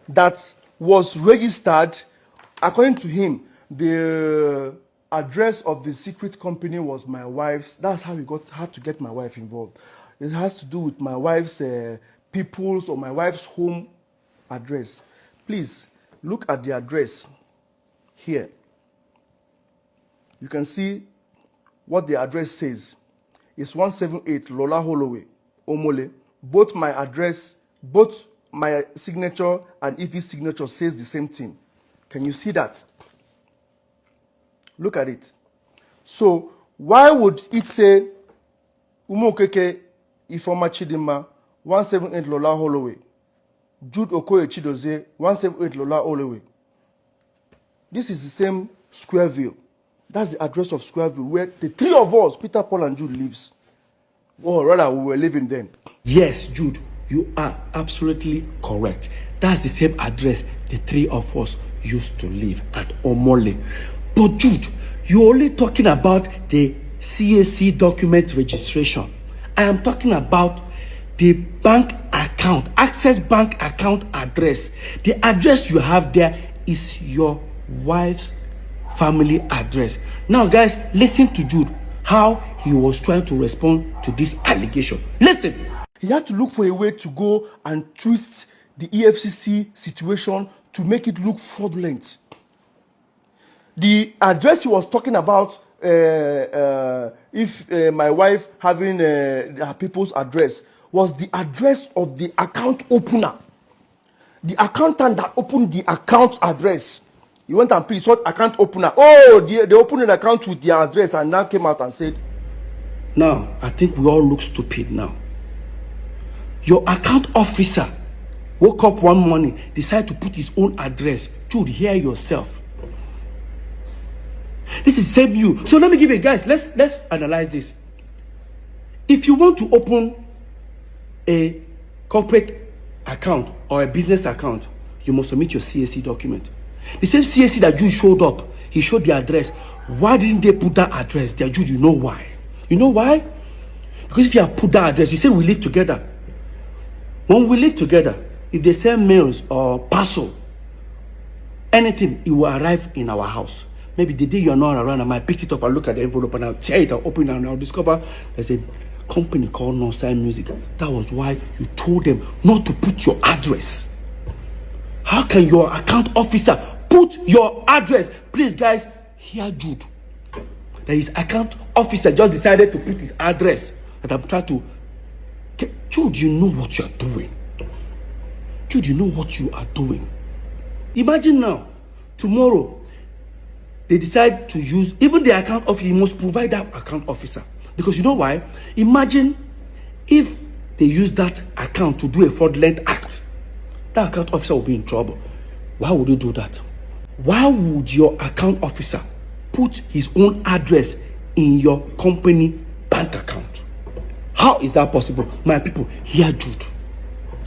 that was registered, according to him, the address of the secret company was my wife's. That's how he had to get my wife involved. It has to do with my wife's people's or my wife's home address. Please look at the address here. You can see what the address says. It's 178 Lola Holloway, Omole. Both my address, both my signature and Ife's signature says the same thing. Can you see that? Look at it. So why would it say Umokeke Ifeoma Chidinma 178 Lola Holloway, Jude Okoye Chidozie 178 Lola Holloway? This is the same Squareville. That's the address of Squareville where the three of us, Peter, Paul, and Jude, lives. Or rather, we were living then. Yes, Jude, you are absolutely correct. That's the same address the three of us used to live at Omole. But Jude, you're only talking about the CAC document registration. I am talking about the bank account, Access Bank account address. The address you have there is your wife's family address. Now, guys, listen to Jude, how he was trying to respond to this allegation. Listen. He had to look for a way to go and twist the EFCC situation to make it look fraudulent. The address he was talking about, if my wife having her people's address, was the address of the account opener. The accountant that opened the account address. He went and picked what account opener. Oh, they opened an account with their address and now came out and said, now, I think we all look stupid now. Your account officer woke up one morning, decided to put his own address. Jude, hear yourself. This is same you. So let me give you guys, let's analyze this. If you want to open a corporate account or a business account, you must submit your CAC document. The same CAC that Jude showed up, he showed the address. Why didn't they put that address there? Jude, you know why? You know why? Because if you have put that address, you say we live together. When we live together, if they send mails or parcel, anything, it will arrive in our house. Maybe the day you're not around, I might pick it up and look at the envelope and I'll tear it, I'll open it and I'll discover there's a company called Non-Sign Music. That was why you told them not to put your address. How can your account officer put your address? Please, guys, hear Jude. That his account officer just decided to put his address. That I'm trying to. Jude, you know what you are doing. Jude, you know what you are doing. Imagine now, tomorrow, they decide to use, even the account officer, you must provide that account officer. Because you know why? Imagine if they use that account to do a fraudulent act. That account officer will be in trouble. Why would you do that? Why would your account officer put his own address in your company bank account? How is that possible? My people, hear Jude.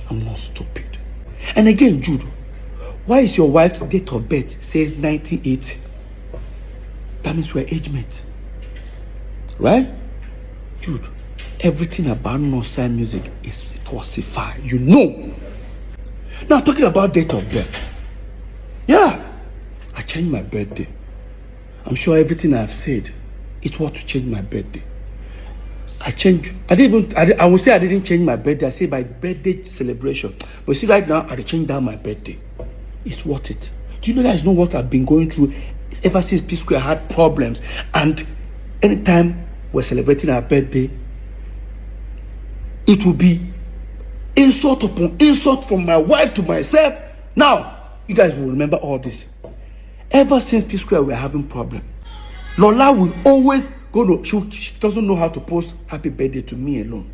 I'm not stupid. And again, Jude, why is your wife's date of birth says 1980? That means we're age mates. Right? Jude, everything about Non-Sign Music is falsified. You know. Now, talking about date of birth. Yeah, I changed my birthday. I'm sure everything I've said, it was to change my birthday. I would say I didn't change my birthday. I say my birthday celebration. But see, right now, I changed down my birthday. It's worth it. Do you know guys know what I've been going through ever since P Square had problems? And anytime we're celebrating our birthday, it will be insult upon insult from my wife to myself. Now, you guys will remember all this. Ever since P Square, we're having problem. Lola will always she doesn't know how to post happy birthday to me alone.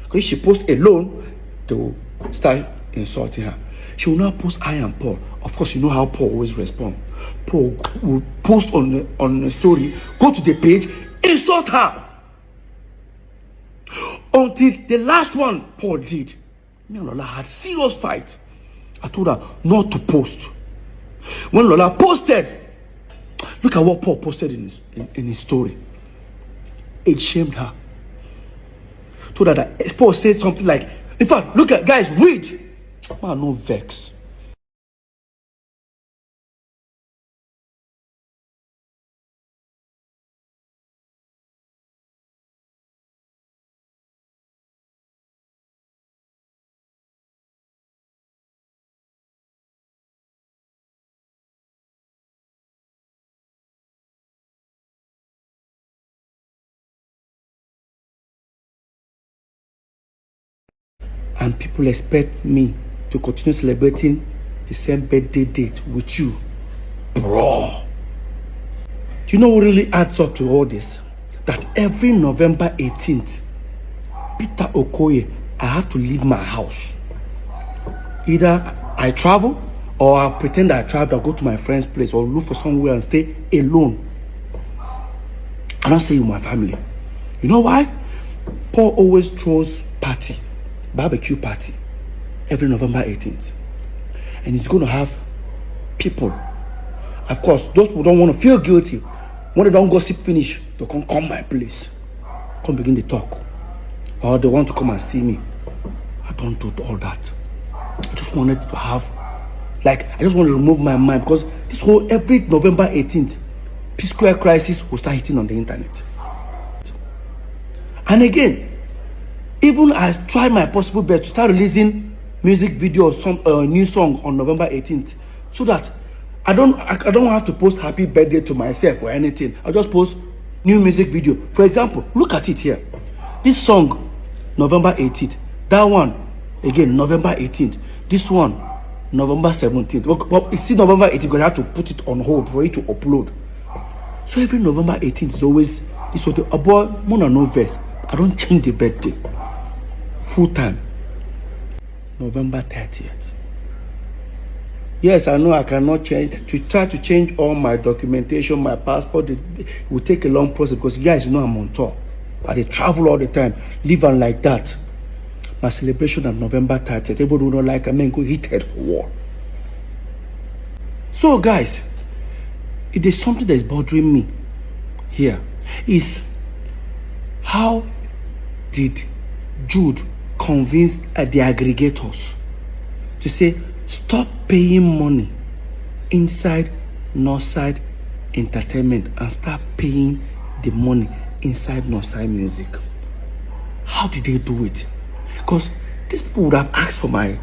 Because if she posts alone, they will start insulting her. She will now post I and Paul. Of course, you know how Paul always responds. Paul will post on a story, go to the page, insult her. Until the last one Paul did. Me and Lola had serious fight. I told her not to post. When Lola posted, look at what Paul posted in his story. It shamed her. Told her that Paul said something like, in fact, look at guys, read. Man, no vex. and people expect me to continue celebrating the same birthday date with you. Bro. Do you know what really adds up to all this? That every November 18th, Peter Okoye, I have to leave my house. Either I travel or I pretend I travel, I go to my friend's place or look for somewhere and stay alone. I don't stay with my family. You know why? Paul always throws barbecue party, every November 18th. And he's going to have people. Of course, those who don't want to feel guilty, when they don't gossip finish, they can come my place, come begin to talk. Or they want to come and see me. I don't do all that. I just wanted to have, I just want to remove my mind, because this whole, every November 18th, P-Square crisis will start hitting on the internet. And again, even I try my possible best to start releasing music video or some new song on November 18th, so that I don't have to post happy birthday to myself or anything. I'll just post new music video. For example, look at it here. This song, November 18th. That one, again, November 18th. This one, November 17th. Well, it's still November 18th because I have to put it on hold for it to upload. So every November 18th is always this sort of about more no verse. I don't change the birthday. Full time. November 30th. Yes, I know I cannot change. To try to change all my documentation, my passport, it will take a long process because guys know I'm on tour. I travel all the time, live on like that. My celebration on November 30th, everybody who don't like I mean go hit head for war. So guys, it is something that is bothering me here is how did Jude convince the aggregators to say stop paying money inside Northside Entertainment and start paying the money inside Northside Music? How did they do it? Because these people would have asked for my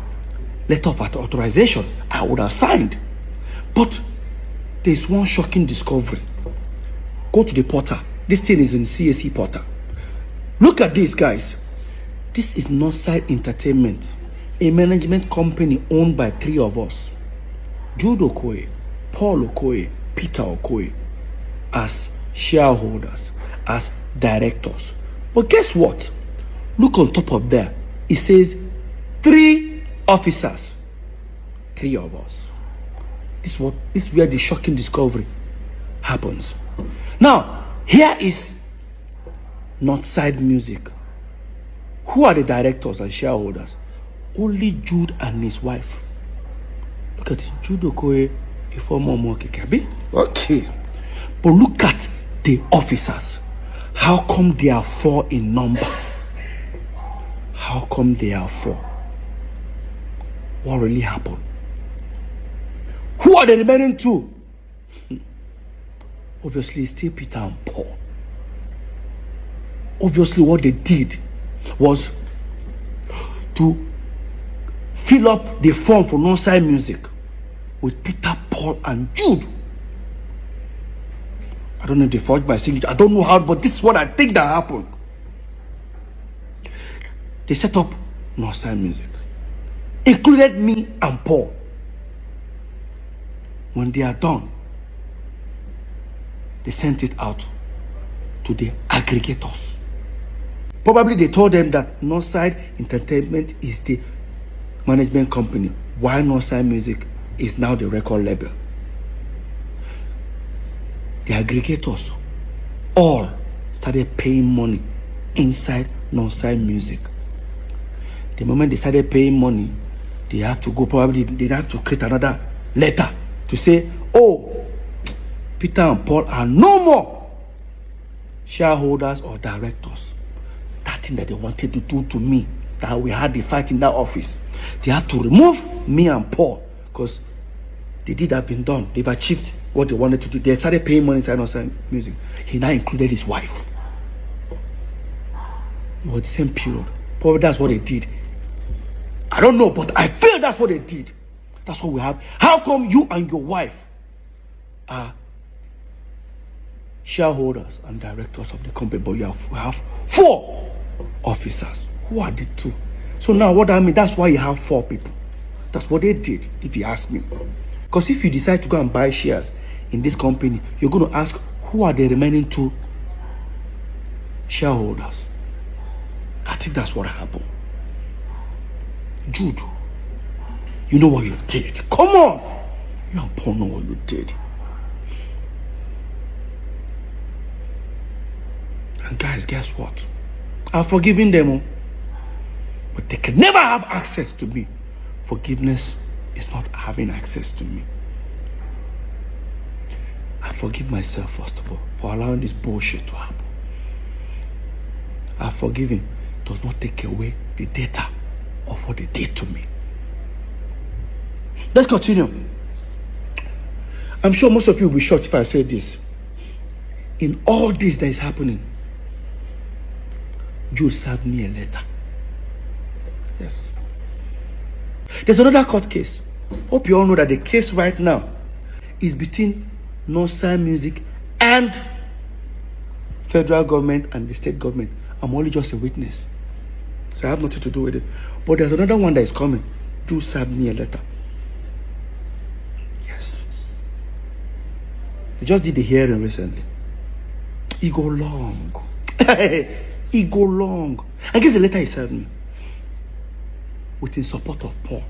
letter of authorization. I would have signed. But there's one shocking discovery. Go to the portal. This thing is in CSE portal. Look at this, guys. This is Northside Entertainment, a management company owned by 3 of us. Jude Okoye, Paul Okoye, Peter Okoye, as shareholders, as directors. But guess what? Look on top of there. It says 3 officers. 3 of us. This is where the shocking discovery happens. Now, here is Northside Music. Who are the directors and shareholders? Only Jude and his wife. Look at it. Jude Okoye, a former Mokikabi. Okay. But look at the officers. How come they are 4 in number? How come they are 4? What really happened? Who are the remaining 2? Obviously, still Peter and Paul. Obviously, what they did was to fill up the form for Northside Music with Peter, Paul, and Jude. I don't know if they forged my signature. I don't know how, but this is what I think that happened. They set up Northside Music, included me and Paul. When they are done, they sent it out to the aggregators. Probably they told them that Northside Entertainment is the management company, while Northside Music is now the record label. The aggregators all started paying money inside Northside Music. The moment they started paying money, they have to go, probably they have to create another letter to say, oh, Peter and Paul are no more shareholders or directors. That thing that they wanted to do to me, that we had the fight in that office, they had to remove me and Paul because the deed had been done. They've achieved what they wanted to do. They started paying money inside Northside Music. He now included his wife. It was the same period. Probably that's what they did. I don't know, but I feel that's what they did. That's what we have. How come you and your wife are shareholders and directors of the company, but we have 4 officers? Who are the 2? So now what I mean, that's why you have 4 people. That's what they did, if you ask me. Because if you decide to go and buy shares in this company, you're going to ask, who are the remaining 2 shareholders? I think that's what happened. Jude, you know what you did. Come on. You and Paul know what you did. And guys, guess what? I've forgiven them, but they can never have access to me. Forgiveness is not having access to me. I forgive myself, first of all, for allowing this bullshit to happen. I've forgiven does not take away the data of what they did to me. Let's continue. I'm sure most of you will be shocked if I say this. In all this that is happening, Jude served me a letter. Yes. There's another court case. Hope you all know that the case right now is between Nosa Music and federal government and the state government. I'm only just a witness, so I have nothing to do with it. But there's another one that is coming. Jude served me a letter. Yes. They just did the hearing recently. It go long. It go long. I guess the letter he served me with in support of Paul,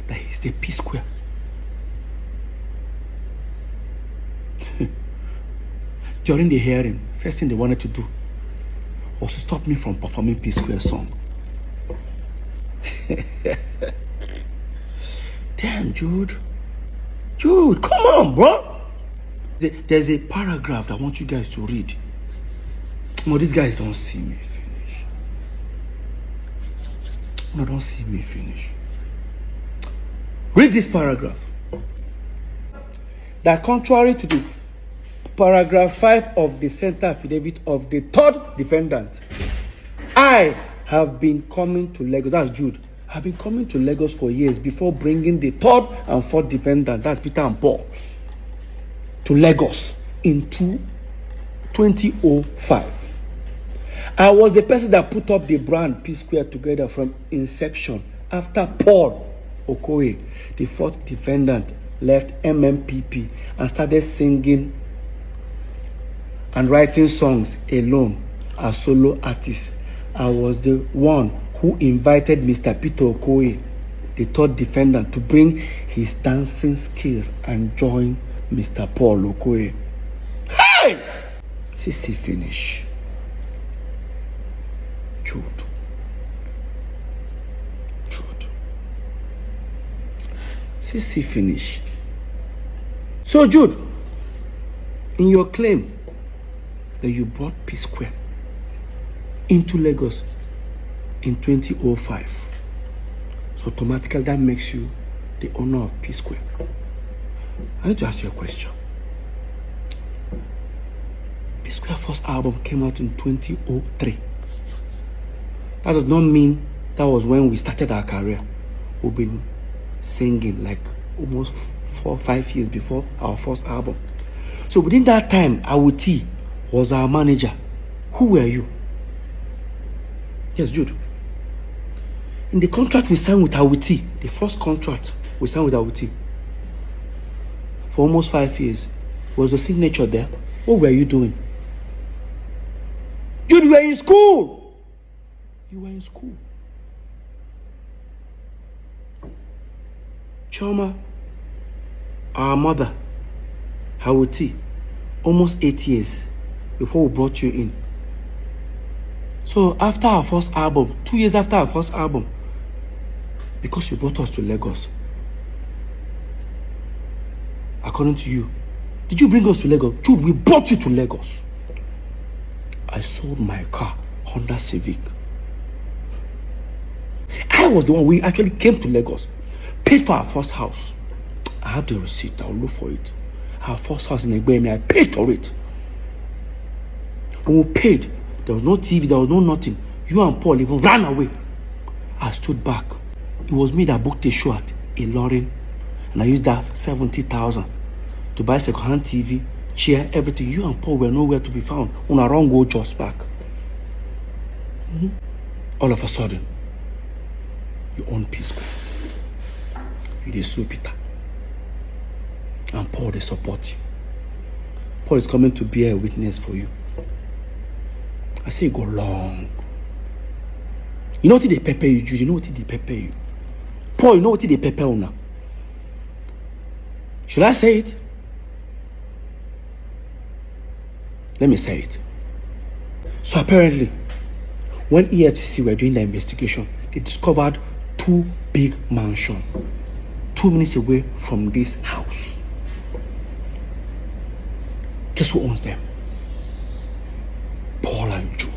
that he's the P Square. During the hearing, first thing they wanted to do was to stop me from performing P Square song. Damn, Jude. Jude, come on, bro. There's a paragraph I want you guys to read. No, these guys don't see me finish. No, don't see me finish. Read this paragraph. That contrary to the paragraph 5 of the center affidavit of the 3rd defendant, I have been coming to Lagos. That's Jude. I've been coming to Lagos for years before bringing the 3rd and 4th defendant, that's Peter and Paul, to Lagos in 2005. I was the person that put up the brand P Square together from inception after Paul Okoye, the 4th defendant, left MMPP and started singing and writing songs alone as solo artist. I was the one who invited Mr. Peter Okoye, the 3rd defendant, to bring his dancing skills and join Mr. Paul Okoye. Hey! CC finish. Jude. CC finish. So Jude, in your claim that you brought P Square into Lagos in 2005, so automatically that makes you the owner of P Square. I need to ask you a question. P Square first album came out in 2003. That does not mean that was when we started our career. We've been singing like almost 4 or 5 years before our first album. So within that time, Awuti was our manager. Who were you? Yes, Jude. In the contract we signed with Awuti, the first contract we signed with Awuti for almost 5 years, was the signature there. What were you doing? Jude, you were in school. You were in school. Choma, our mother, Awuti, almost 8 years before we brought you in. So after our first album, 2 years after our first album, because you brought us to Lagos, according to you, did you bring us to Lagos? Jude, we brought you to Lagos. I sold my car, Honda Civic. I was the one, we actually came to Lagos, paid for our first house. I have the receipt, I'll look for it. Our first house in Egbemi, I paid for it. When we paid, there was no TV, there was no nothing. You and Paul even ran away. I stood back. It was me that booked a show at Ilorin, and I used that 70,000 to buy second-hand TV, chair, everything. You and Paul were nowhere to be found. On our wrong go just back. All of a sudden, you own P Square. You dey sue Peter. And Paul, they support you. Paul is coming to bear a witness for you. I say you go long. You know what they pepper you, Jude? You know what they pepper you? Paul, you know what they pepper you now? Should I say it? Let me say it. So apparently, when EFCC were doing the investigation, they discovered 2 big mansions 2 minutes away from this house. Guess who owns them? Paul and Jude.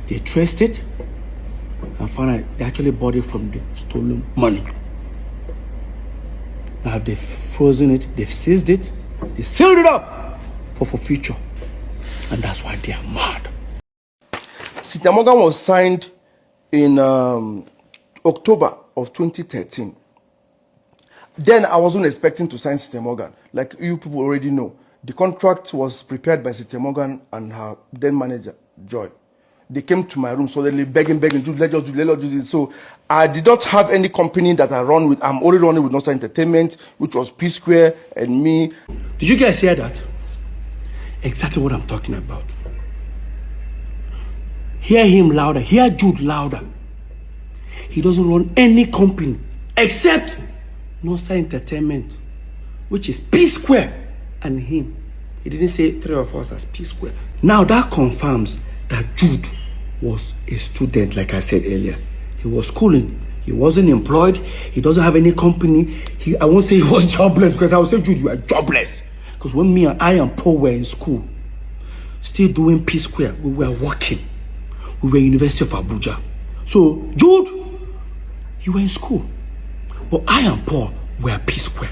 They traced it and found out they actually bought it from the stolen money. Now they've frozen it, they've seized it, they sealed it up for future. And that's why they are mad. Cynthia Morgan was signed in October of 2013. Then I wasn't expecting to sign Cynthia Morgan. Like you people already know, the contract was prepared by Cynthia Morgan and her then manager, Joy. They came to my room suddenly begging, Jude, let's just do this. So I did not have any company that I run with. I'm only running with Northside Entertainment, which was P Square and me. Did you guys hear that? Exactly what I'm talking about. Hear him louder, hear Jude louder. He doesn't run any company except Northside Entertainment, which is P Square and him. He didn't say 3 of us as P Square. Now that confirms that Jude was a student, like I said earlier. He was schooling. He wasn't employed. He doesn't have any company. I won't say he was jobless, because I would say, Jude, you are jobless. Because when I and Paul were in school, still doing P Square, we were working. We were University of Abuja. So, Jude, you were in school. But I and Paul were P Square,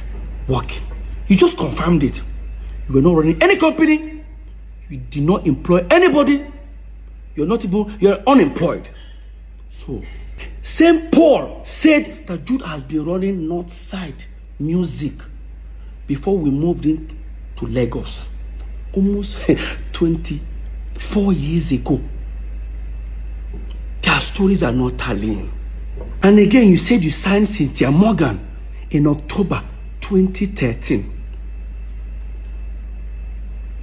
working. You just confirmed it. You were not running any company. You did not employ anybody. You're unemployed. So, St. Paul said that Jude has been running Northside Music before we moved into Lagos. Almost 24 years ago. Their stories are not tallying. And again, you said you signed Cynthia Morgan in October 2013.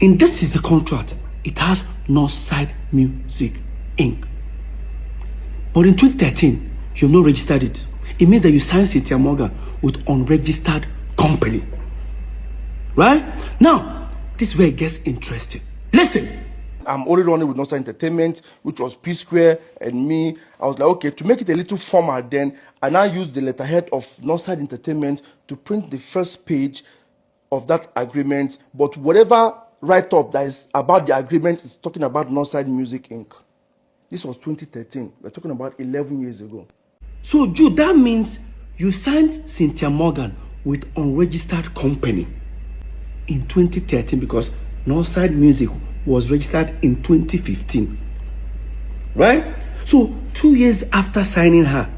And this is the contract. It has Northside Music Inc. But in 2013, you have not registered it. It means that you signed Cynthia Morgan with unregistered company. Right? Now, this is where it gets interesting. Listen. I'm only running with Northside Entertainment, which was P Square and me. I was like, okay, to make it a little formal then, I now used the letterhead of Northside Entertainment to print the first page of that agreement. But whatever write-up that is about the agreement is talking about Northside Music Inc. This was 2013. We're talking about 11 years ago. So, Jude, that means you signed Cynthia Morgan with unregistered company in 2013 because Northside Music was registered in 2015. Right? So, 2 years after signing her,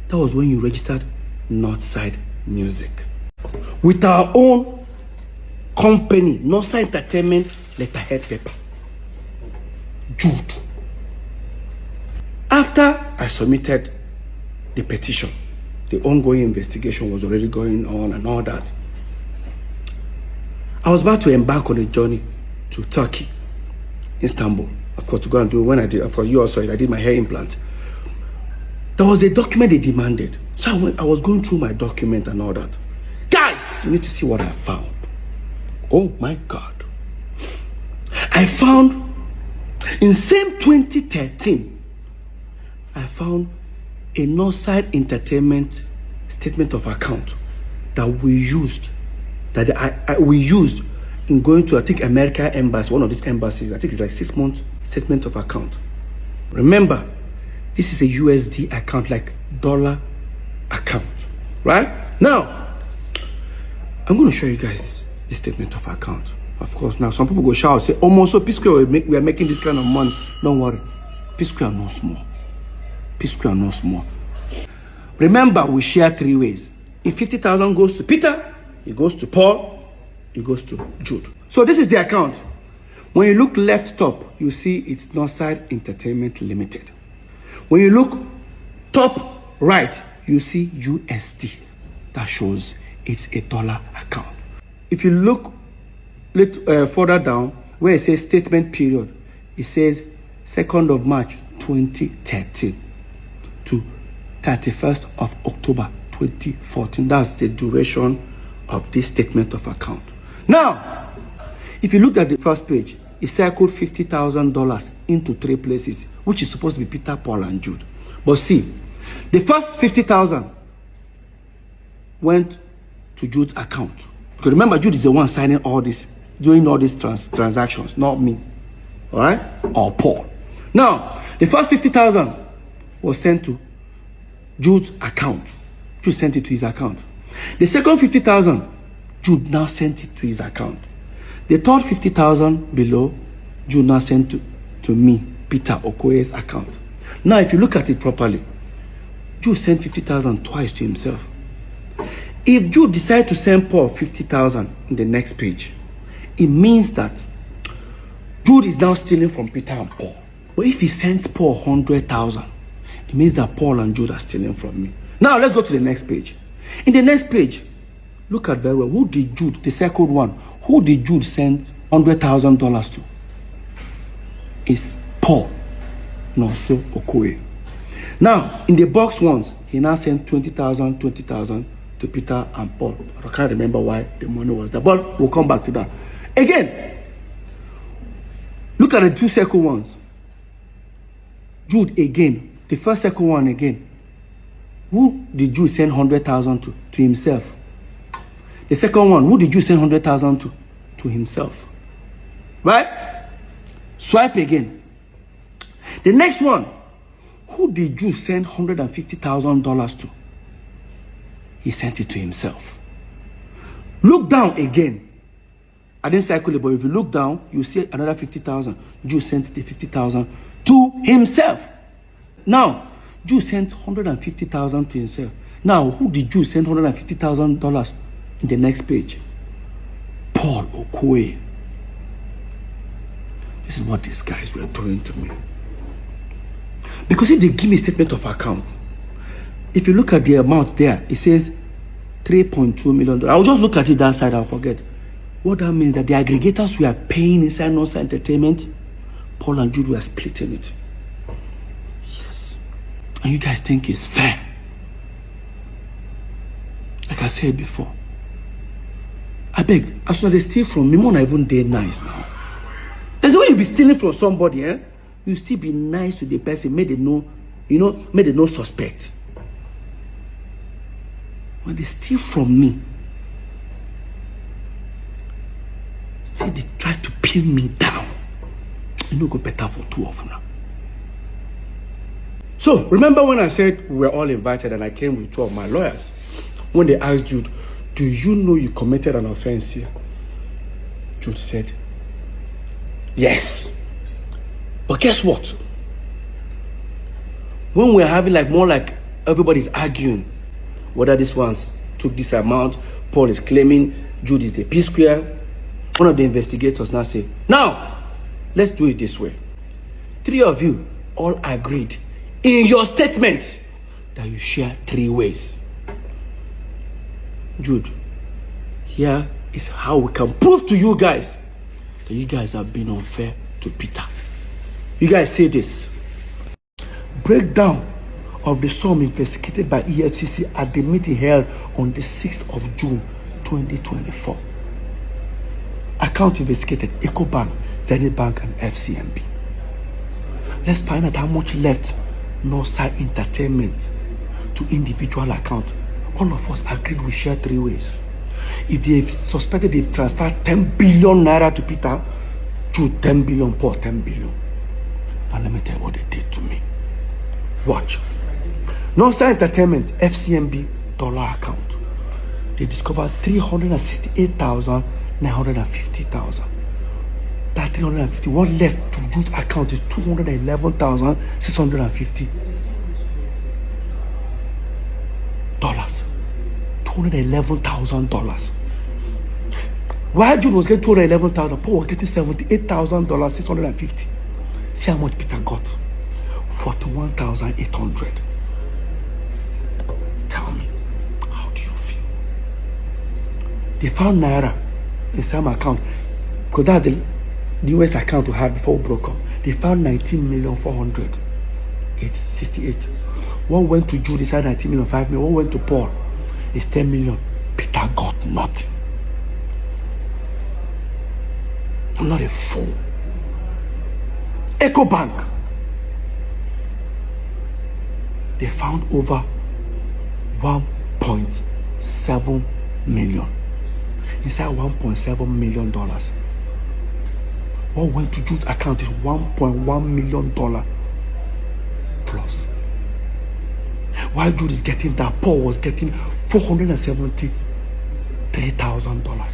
that was when you registered Northside Music. With our own company, Northside Entertainment letterhead paper. Jude. After I submitted the petition, the ongoing investigation was already going on and all that. I was about to embark on a journey to Turkey, Istanbul, of course, to go and do, when I did, of course, you also, I did my hair implant. There was a document they demanded. So I was going through my document and all that. Guys, you need to see what I found. Oh my God. I found, in same 2013, I found a Northside Entertainment statement of account that we used, we used in going to, I think, America Embassy, one of these embassies. I think it's like 6 months statement of account. Remember, this is a USD account, like dollar account, right? Now, I'm going to show you guys this statement of account. Of course, now some people go shout, say, oh, so P Square, we are making this kind of money. Don't worry, P Square are not small. P Square are not small. Remember, we share 3 ways. If 50,000 goes to Peter, it goes to Paul, it goes to Jude. So this is the account. When you look left top, you see it's Northside Entertainment Limited. When you look top right, you see USD. That shows it's a dollar account. If you look further down, where it says statement period, it says 2nd of March 2013 to 31st of October 2014. That's the duration of this statement of account. Now, if you look at the first page, it circled $50,000 into 3 places, which is supposed to be Peter, Paul, and Jude. But see, the first 50,000 went to Jude's account. Because remember, Jude is the one signing all this, doing all these transactions, not me. All right? Or Paul. Now, the first 50,000 was sent to Jude's account. Jude sent it to his account. The second 50,000, Jude now sent it to his account. The third 50,000 below, Jude now sent to me, Peter Okoye's account. Now, if you look at it properly, Jude sent 50,000 twice to himself. If Jude decides to send Paul 50,000 in the next page, it means that Jude is now stealing from Peter and Paul. But if he sends Paul 100,000, it means that Paul and Jude are stealing from me. Now, let's go to the next page. In the next page, look at very well. Who did Jude, the second one, who did Jude send $100,000 to? It's Paul, and also Okoye. Now, in the box ones, he now sent 20,000 to Peter and Paul. I can't remember why the money was there, but we'll come back to that. Again, look at the 2 second ones. Jude again, the first second one again. Who did Jude send 100,000 to himself? The second one, who did Jude send 100,000 to himself? Right? Swipe again. The next one, who did Jude send $150,000 to? He sent it to himself. Look down again. I didn't circle it, but if you look down, you see another 50,000. Jude sent the 50,000 to himself. Now, Jude sent 150,000 to himself. Now, who did Jude send $150,000 in the next page? Paul Okoye. This is what these guys were doing to me. Because if they give me a statement of account, if you look at the amount there, it says $3.2 million. I'll just look at it that side, I'll forget. What that means that the aggregators were paying inside Nonsa Entertainment, Paul and Jude were splitting it. Yes. And you guys think it's fair. Like I said before. I beg, as soon as they steal from me, more not even day nice now. There's a way you be stealing from somebody, eh? You still be nice to the person, make them know, make them no suspect. When they steal from me, still they try to pin me down. It no go better for two of them. So, remember when I said we were all invited and I came with 2 of my lawyers? When they asked Jude, do you know you committed an offense here? Jude said, yes. But guess what? When we're having more like everybody's arguing whether this one's took this amount, Paul is claiming Jude is the P square. One of the investigators now say, now, let's do it this way. 3 of you all agreed in your statement that you share 3 ways. Jude, here is how we can prove to you guys that you guys have been unfair to Peter. You guys say this. Breakdown of the sum investigated by EFCC at the meeting held on the 6th of June 2024. Account investigated EcoBank, Zenith Bank, and FCMB. Let's find out how much left Nonsa Entertainment to individual account. All of us agreed we share 3 ways. If they've suspected they've transferred 10 billion naira to Peter, Jude 10 billion, Paul 10 billion. Now let me tell you what they did to me. Watch. Nonsa Entertainment FCMB dollar account. They discovered 368,950,000. That 350, what left to Jude's account is 211,650 dollars. $211,000. While Jude was getting 211,000, Paul was getting $78,650. See how much Peter got? 41,800. They found Naira in some account. Because that's the US account we had before we broke up. They found 19,468. One went to Jude, inside 19 million, 5 million. One went to Paul, it's 10 million. Peter got nothing. I'm not a fool. Echo Bank. They found over 1.7 million. Inside $1.7 million. What went to Jude's account is $1.1 million plus. While Jude is getting that, Paul was getting $473,000.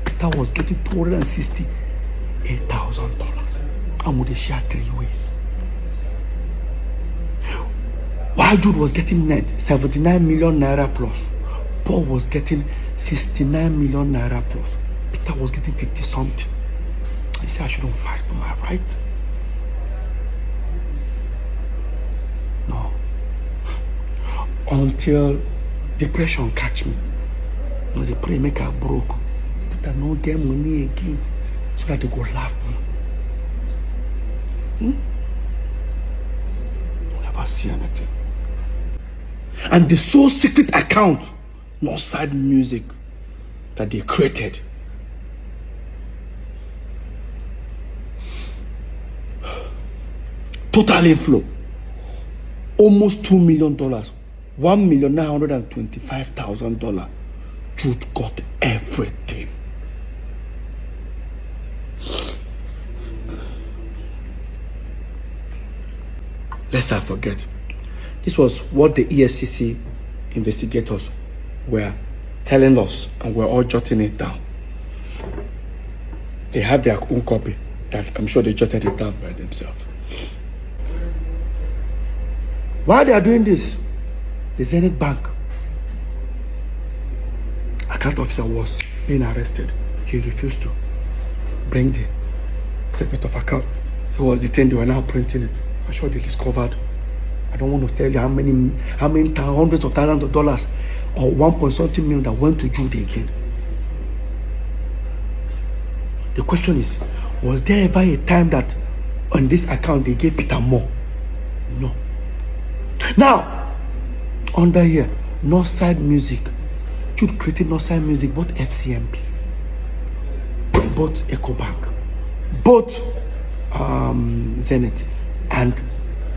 Peter was getting $268,000. And would they share 3 ways? While Jude was getting net 79 million naira plus, Paul was getting 69 million naira plus. Peter was getting 50 something. He said, I shouldn't fight for my right. No. Until depression catch me. No, they pray make her broke. Peter no get money again. So that they go laugh me. Never see anything. And the sole secret account, no side music, that they created. Total inflow, almost $2 million, $1,925,000. Jude got everything. Lest I forget, this was what the ESCC investigators were telling us, and we're all jotting it down. They have their own copy that I'm sure they jotted it down by themselves. While they are doing this, the Zenith Bank account officer was being arrested. He refused to bring the statement of account. He was detained. They were now printing it. I'm sure they discovered, I don't want to tell you how many hundreds of thousands of dollars or 1.something million that went to Jude again. The question is, was there ever a time that on this account they gave Peter more? No. Now, under here, Northside Music. Jude created Northside Music, both FCMP, both EcoBank, both Zenith, and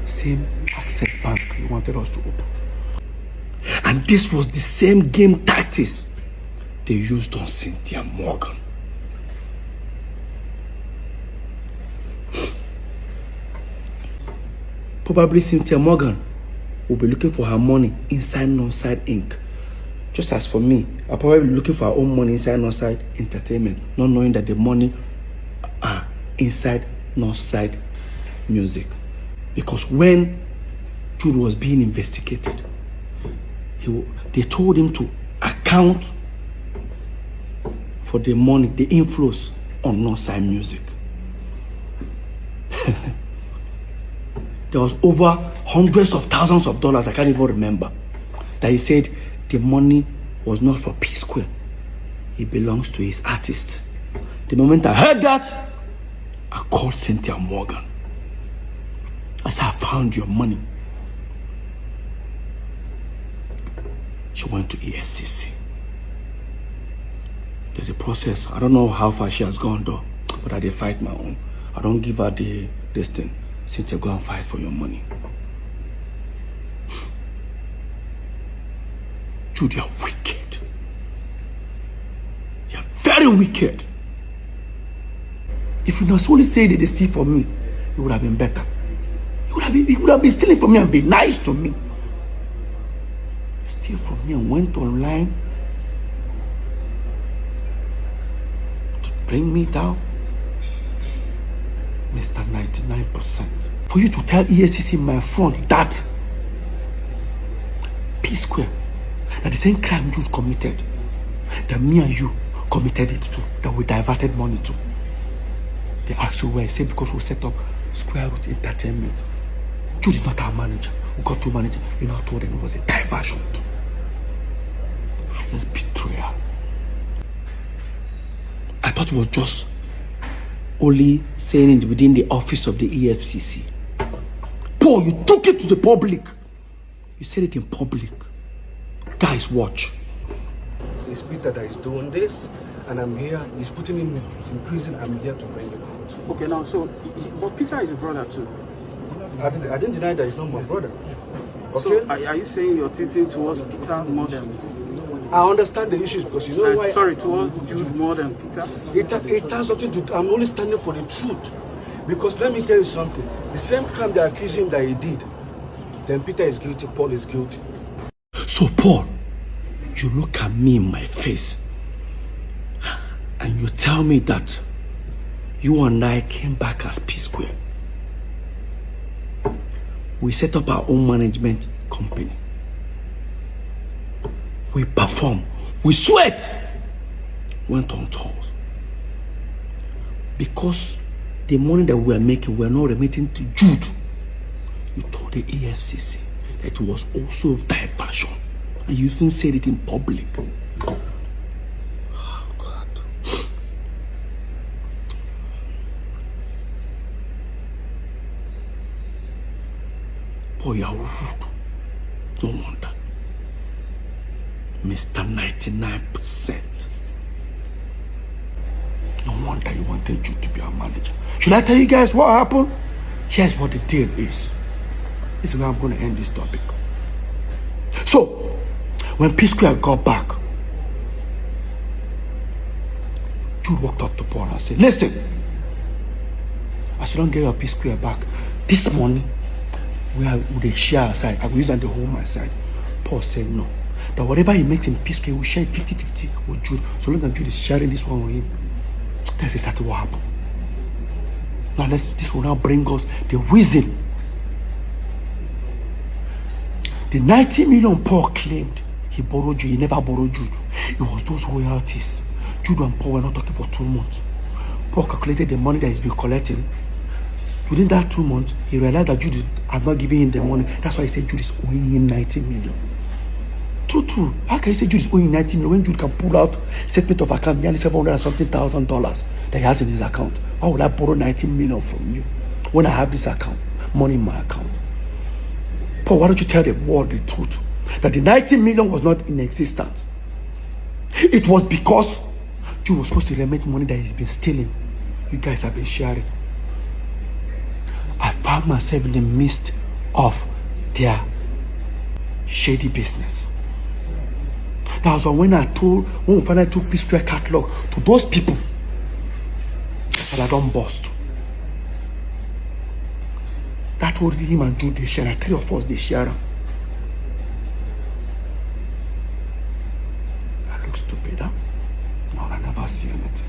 same Access Bank he wanted us to open. And this was the same game tactics they used on Cynthia Morgan. Probably Cynthia Morgan will be looking for her money inside Northside Inc. Just as for me, I'll probably be looking for her own money inside Northside Entertainment, not knowing that the money are inside Northside Music. Because when Jude was being investigated, they told him to account for the money, the inflows on Northside Music. There was over hundreds of thousands of dollars, I can't even remember, that he said the money was not for P Square. It belongs to his artist. The moment I heard that, I called Cynthia Morgan. I said, I found your money. She went to ESCC. There's a process. I don't know how far she has gone though, but I did fight my own. I don't give her this thing. Cynthia, go and fight for your money. Jude, you're wicked. You're very wicked. If you not only say that they steal from me, it would have been better. It would have been stealing from me and be nice to me. Steal from me and went online to bring me down. Mr. 99%. For you to tell ESCC in my front that P Square, that the same crime Jude committed, that me and you committed it to, that we diverted money to. They asked you where. I said because we set up Square Root Entertainment. Jude is not our manager. We got to manage. You know, I told them it was a diversion. Just betrayal. thought it was just only saying it within the office of the EFCC. Paul, you took it to the public. You said it in public. Guys, watch. It's Peter that is doing this, and I'm here. He's putting him in prison. I'm here to bring him out. Okay, now, so, but Peter is a brother too. I didn't deny that he's not my brother. Okay? So, are you saying you're tilting towards Peter more than... I understand the issues because you know why... Sorry, towards Jude more than Peter? It has nothing to do... I'm only standing for the truth. Because let me tell you something. The same crime they accuse him that he did, then Peter is guilty, Paul is guilty. So, Paul, you look at me in my face and you tell me that you and I came back as P-Square. We set up our own management company. We perform. We sweat. Went on tours. Because the money that we were making, we were not remitting to Jude. You told the EFCC that it was also diversion. And you even said it in public. Oh, God. Boy, you're rude. No wonder. Mr. 99%. No wonder you wanted Jude to be our manager. Should I tell you guys what happened? Here's what the deal is. This is where I'm going to end this topic. So, when P-Square got back, Jude walked up to Paul and said, listen, as you don't get your P-Square back, this money, we share aside. I will use that to hold my side. Paul said no. That whatever he makes in P-Square, we share 50-50 with Jude. So long as Jude is sharing this one with him. That's exactly what happened. Now this will now bring us the reason. The 90 million Paul claimed he borrowed Jude. He never borrowed Jude. It was those royalties. Jude and Paul were not talking for 2 months. Paul calculated the money that he's been collecting. Within that 2 months, he realized that Jude had not given him the money. That's why he said Jude is owing him 90 million. True. How can you say Jude is owing 90 million when Jude can pull out statement of account nearly $700,000 that he has in his account? Why would I borrow 90 million from you when I have this account, money in my account? Paul, why don't you tell the world the truth? That the 90 million was not in existence. It was because Jude was supposed to remit money that he's been stealing. You guys have been sharing. I found myself in the midst of their shady business. That was when we finally took P-Square catalog to those people. So I don't bust. That told him and Jude they share. 3 of us they share. I look stupid, huh? No, I never see anything.